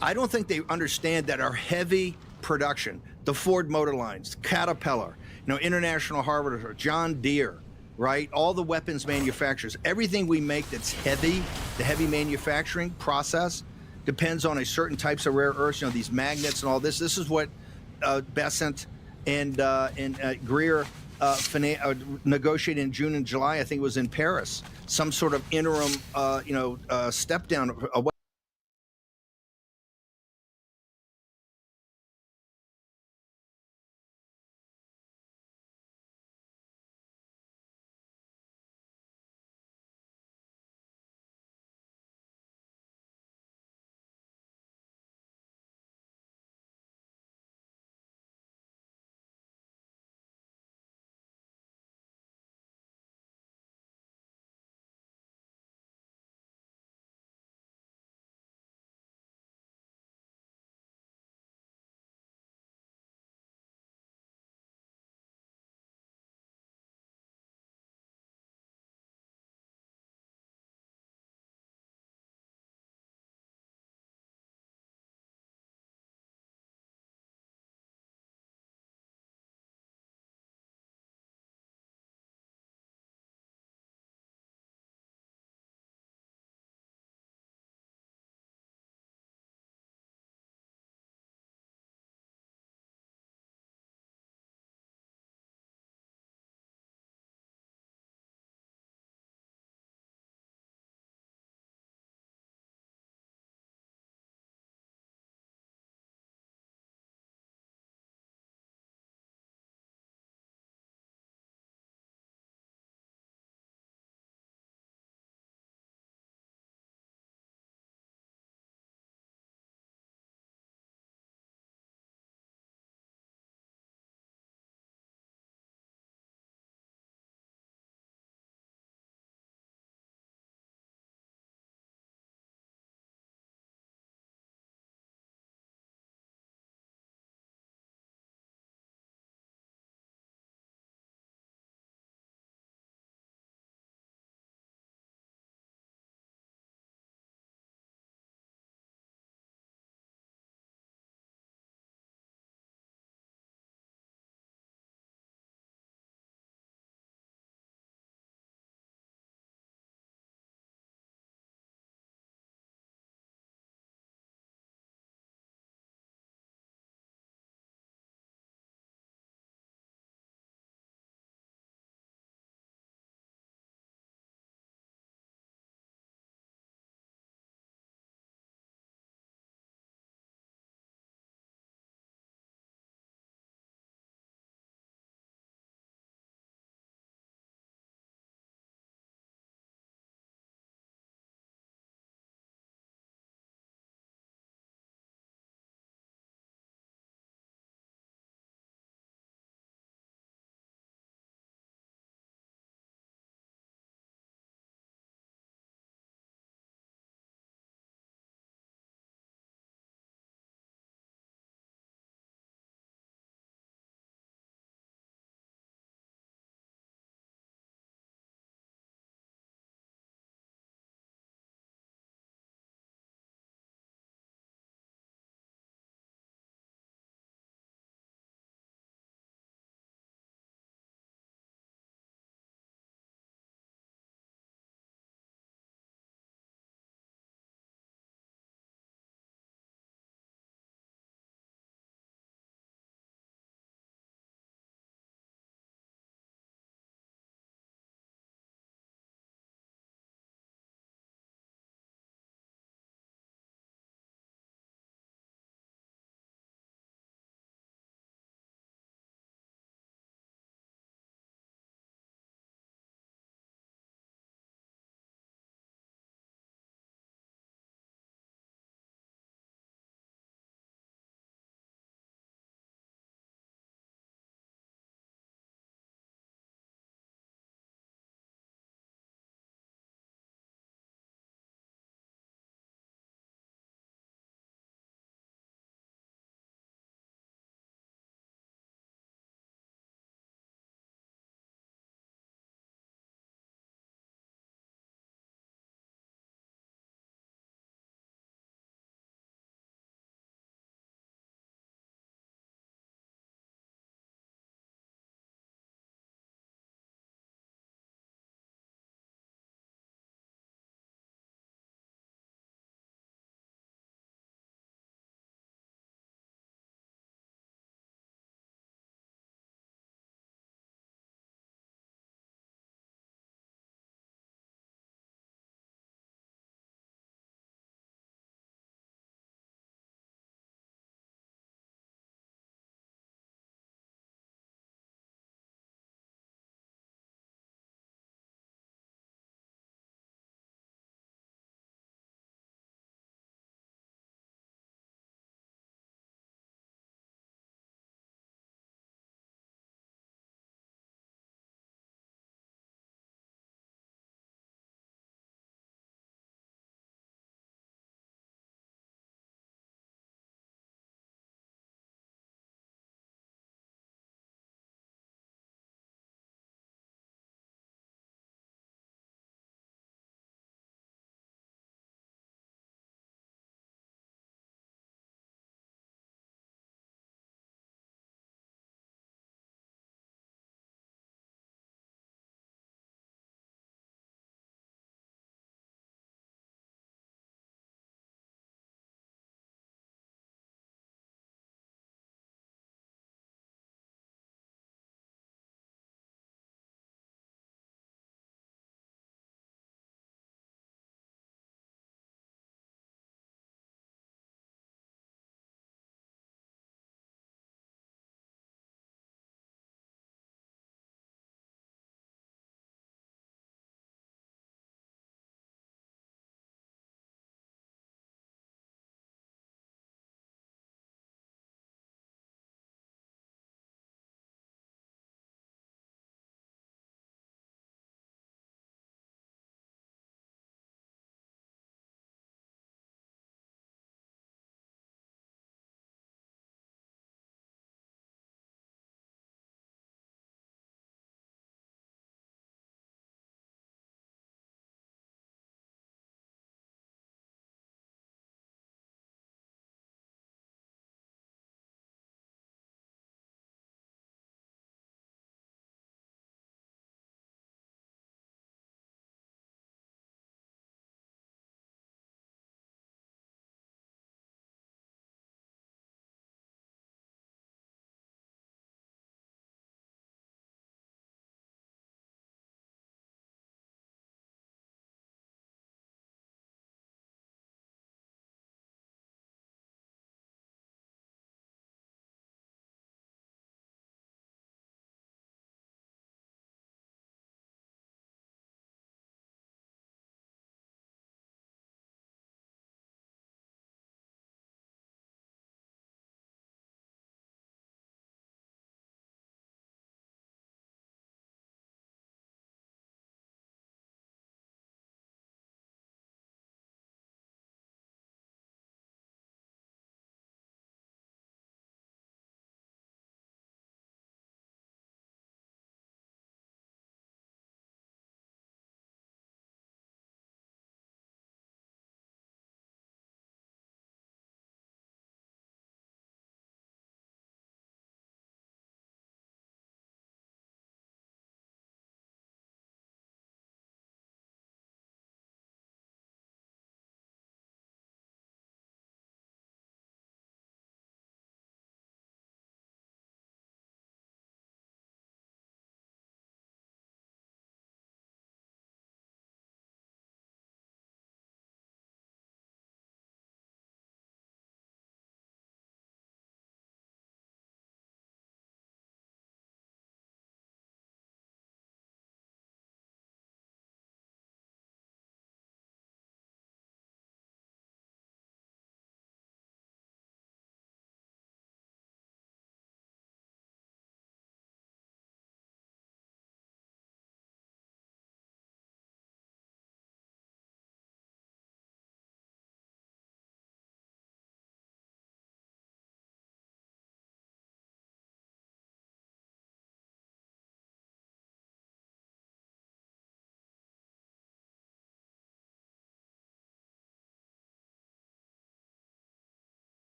I don't think they understand that our heavy production, the Ford Motor Lines, Caterpillar, International Harvester, John Deere, right? All the weapons manufacturers, everything we make that's heavy, the heavy manufacturing process depends on a certain types of rare earths, these magnets and all this. This is what Bessent and Greer negotiated in June and July. I think it was in Paris. Some sort of interim, step down away.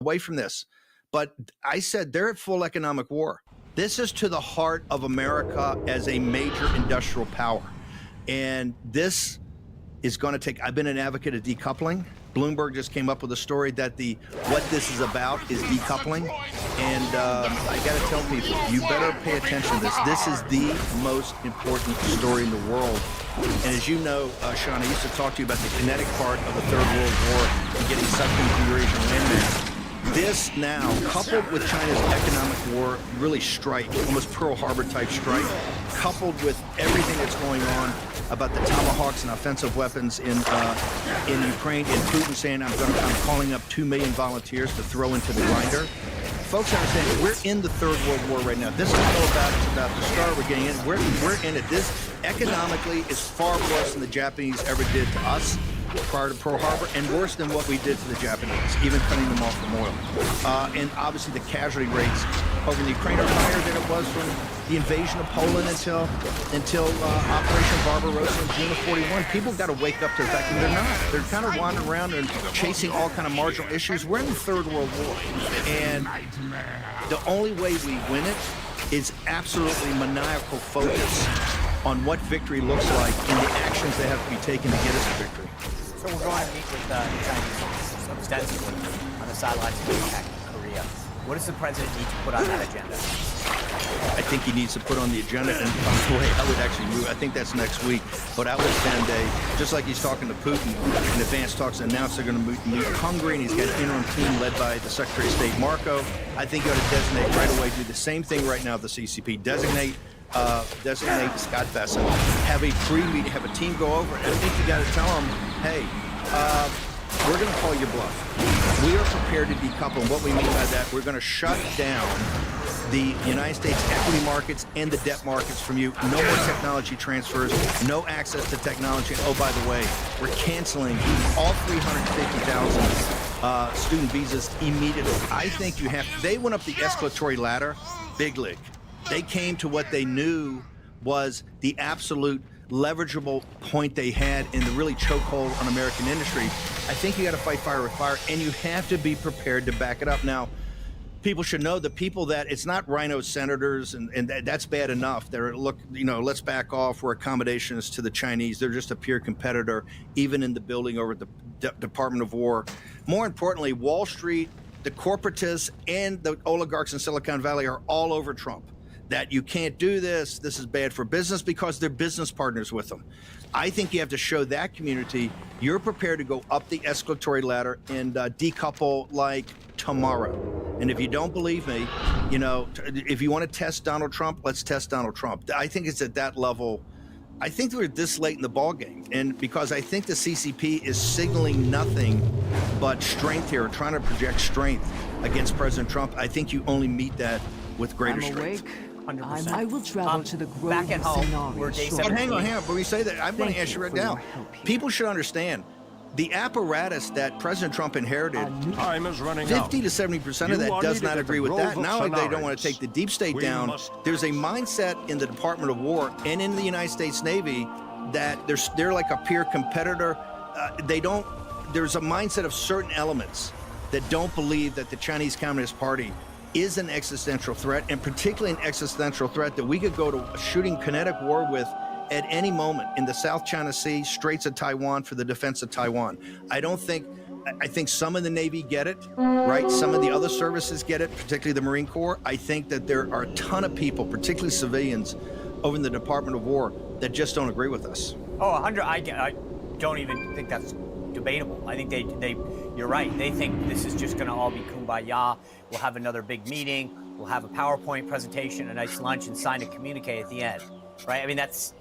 away from this. But I said they're at full economic war. This is to the heart of America as a major industrial power. And this is going to take, I've been an advocate of decoupling. Bloomberg just came up with a story that what this is about is decoupling. And I got to tell people, you better pay attention to this. This is the most important story in the world. And as you know, Sean, I used to talk to you about the kinetic part of the Third World War and getting sucked into the Eurasian landmass. This now, coupled with China's economic war, really strike, almost Pearl Harbor type strike, coupled with everything that's going on about the Tomahawks and offensive weapons in Ukraine, and Putin saying, I'm calling up 2 million volunteers to throw into the grinder. Folks understand, we're in the Third World War right now. This is all about the start. We're getting in. We're in it. This economically is far worse than the Japanese ever did to us prior to Pearl Harbor, and worse than what we did to the Japanese, even cutting them off from oil. And obviously the casualty rates over in Ukraine are higher than it was from the invasion of Poland until Operation Barbarossa in June of 41. People got to wake up to the fact that they're not. They're kind of wandering around and chasing all kind of marginal issues. We're in the Third World War, and the only way we win it is absolutely maniacal focus on what victory looks like and the actions that have to be taken to get us to victory. So we're going to meet with the Chinese ostensibly on the sidelines of attack Korea. What does the president need to put on that agenda? I think he needs to put on the agenda, and by the way, I would actually move. I think that's next week, but I would spend just like he's talking to Putin in advance talks, announced they're going to meet Hungary, and he's got an interim team led by the Secretary of State Marco. I think he ought to designate right away, do the same thing right now at the CCP, designate Scott Bessent, have a pre-meeting, have a team go over, and I think you got to tell them, hey, we're going to call your bluff. We are prepared to decouple, and what we mean by that, we're going to shut down the United States equity markets and the debt markets from you. No more technology transfers, no access to technology. And oh, by the way, we're canceling all 350,000 student visas immediately. I think you have, they went up the escalatory ladder, big league. They came to what they knew was the absolute leverageable point they had in the really chokehold on American industry. I think you got to fight fire with fire, and you have to be prepared to back it up. Now, people should know the people that it's not rhino senators, and that's bad enough. They're, look, let's back off. We're accommodations to the Chinese. They're just a peer competitor, even in the building over at the Department of War. More importantly, Wall Street, the corporatists, and the oligarchs in Silicon Valley are all over Trump. That you can't do this, this is bad for business, because they're business partners with them. I think you have to show that community you're prepared to go up the escalatory ladder and decouple like tomorrow. And if you don't believe me, if you want to test Donald Trump, let's test Donald Trump. I think it's at that level. I think we're this late in the ballgame, and because I think the CCP is signaling nothing but strength here, trying to project strength against President Trump. I think you only meet that with greater strength. 100%. I will travel to the grove back at home. We're day 17. Hang on. But we say that. I'm going to ask you right now. People should understand the apparatus that President Trump inherited. Time is running 50 to 70% of that does not agree with that. Not only they don't want to take the deep state down, there's a mindset in the Department of War and in the United States Navy that they're like a peer competitor. There's a mindset of certain elements that don't believe that the Chinese Communist Party is an existential threat, and particularly an existential threat that we could go to a shooting kinetic war with at any moment in the South China Sea, Straits of Taiwan, for the defense of Taiwan. I think some of the Navy get it, right? Some of the other services get it, particularly the Marine Corps. I think that there are a ton of people, particularly civilians, over in the Department of War that just don't agree with us. Oh, 100. I don't even think that's debatable. I think you're right. They think this is just going to all be kumbaya. We'll have another big meeting. We'll have a PowerPoint presentation, a nice lunch, and sign a communique at the end, right? I mean, that's.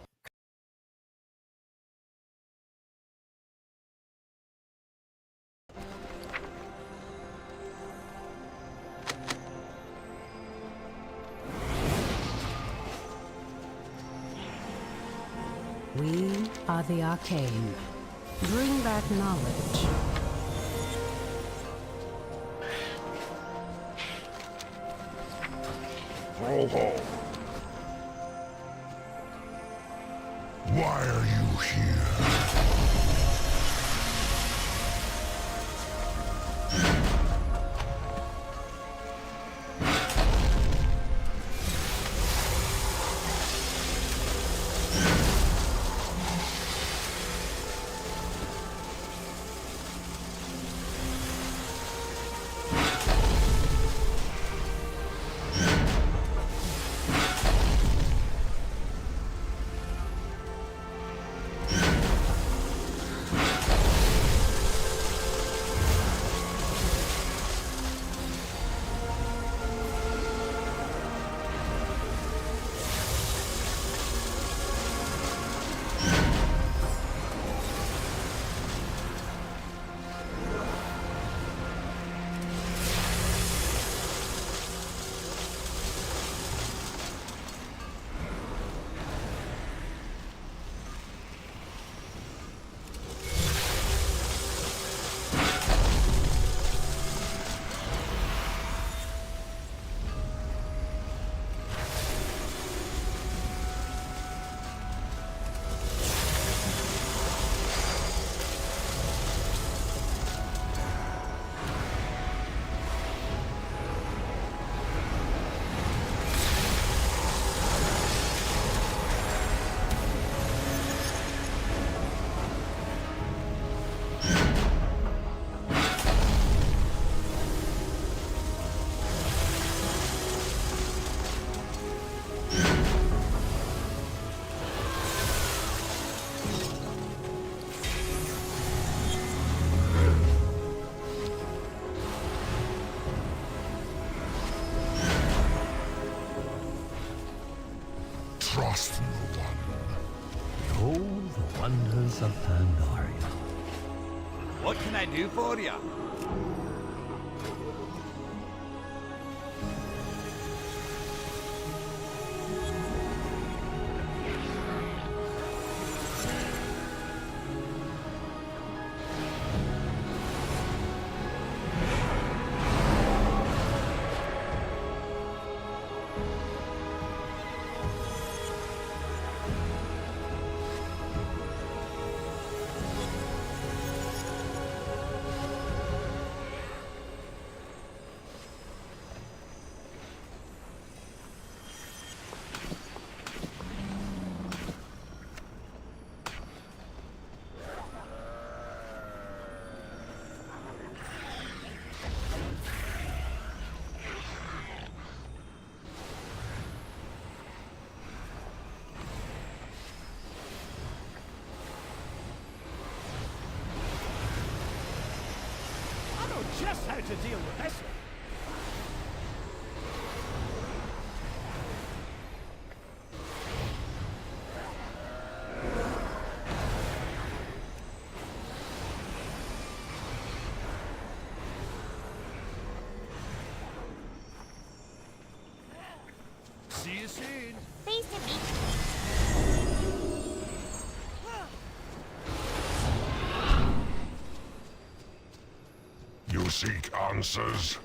We are the Arcane. Bring back knowledge. Roll home. Why are you here? wonders of Pandaria. What can I do for you? Just how to deal with this. See you soon. Pleased to meet You seek answers?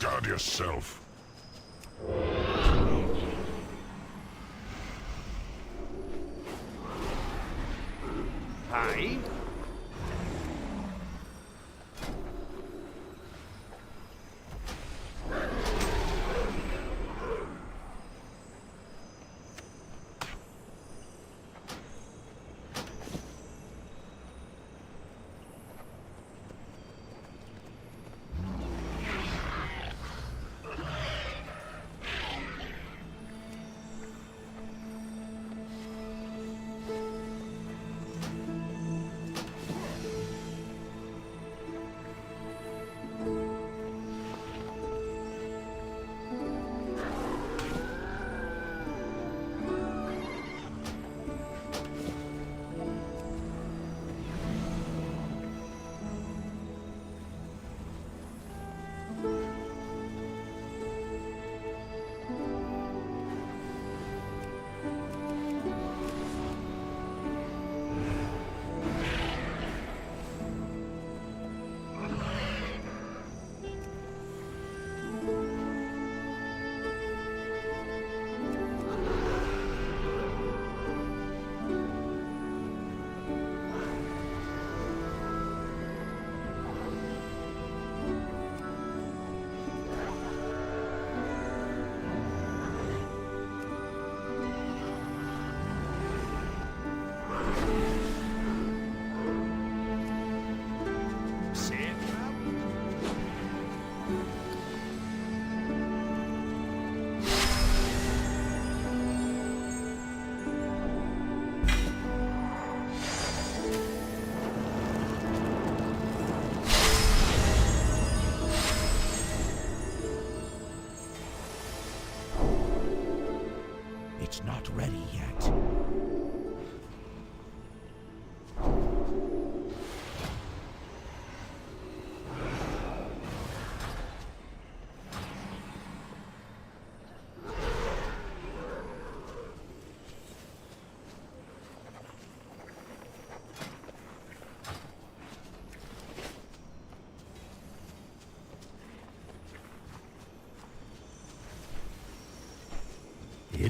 Guard yourself. Hi.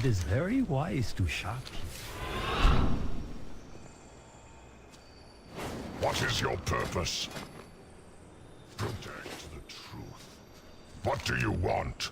It is very wise to shock you. What is your purpose? Protect the truth. What do you want?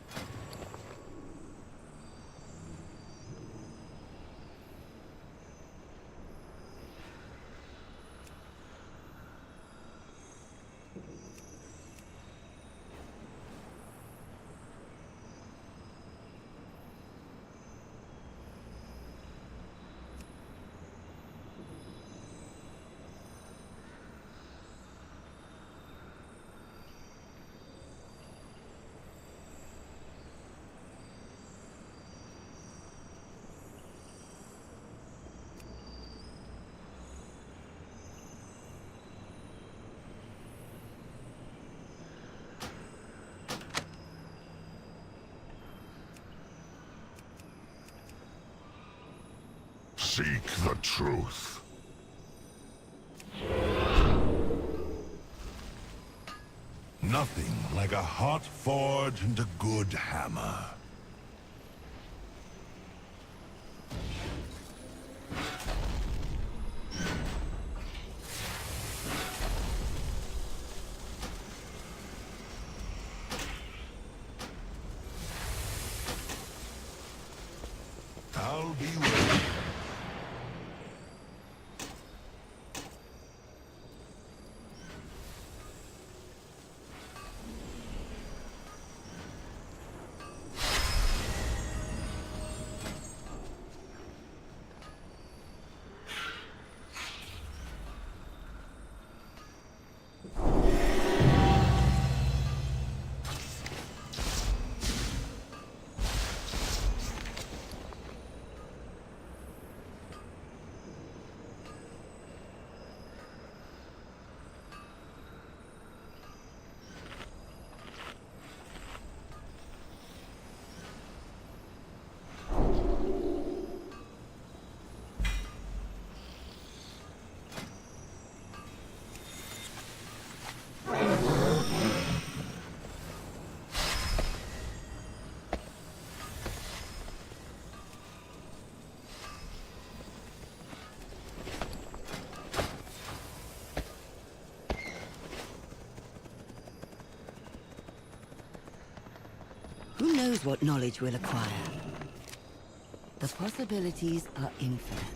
Seek the truth. Nothing like a hot forge and a good hammer. I'll be ready. Who knows what knowledge we'll acquire? The possibilities are infinite.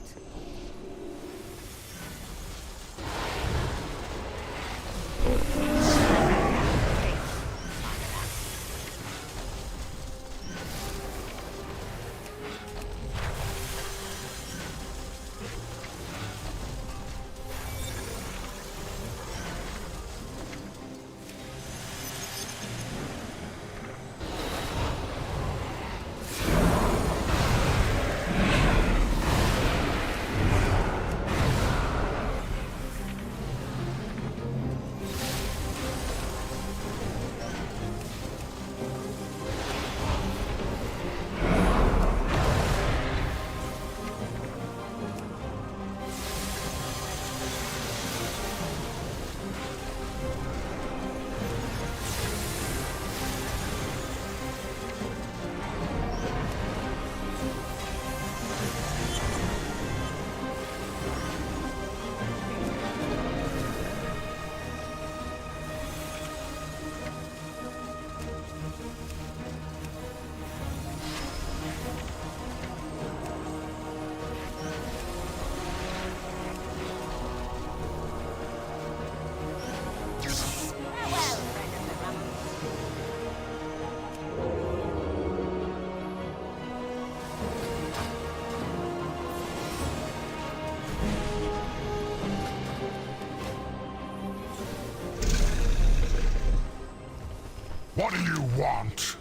What do you want?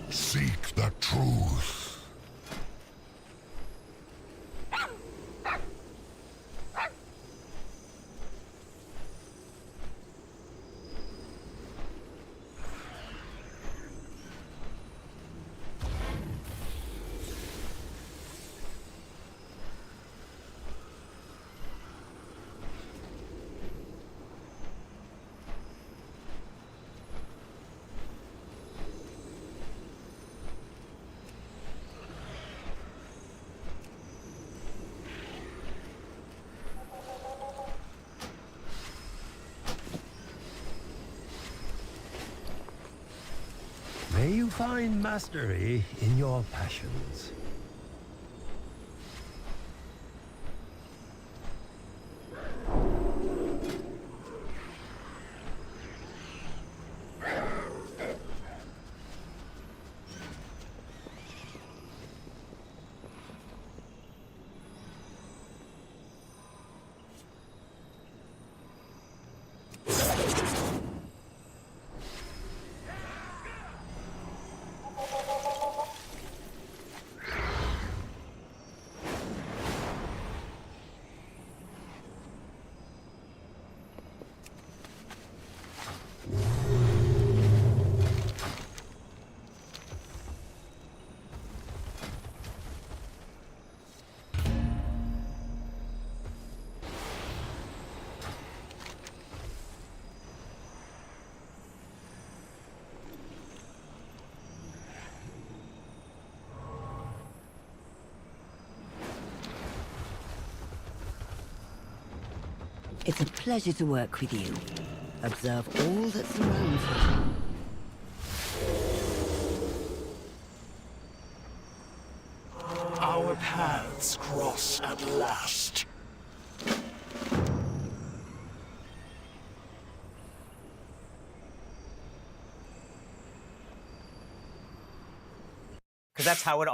Seek the truth. fine mastery in your passions. It's a pleasure to work with you. Observe all that surrounds you. Our paths cross at last. Because that's how it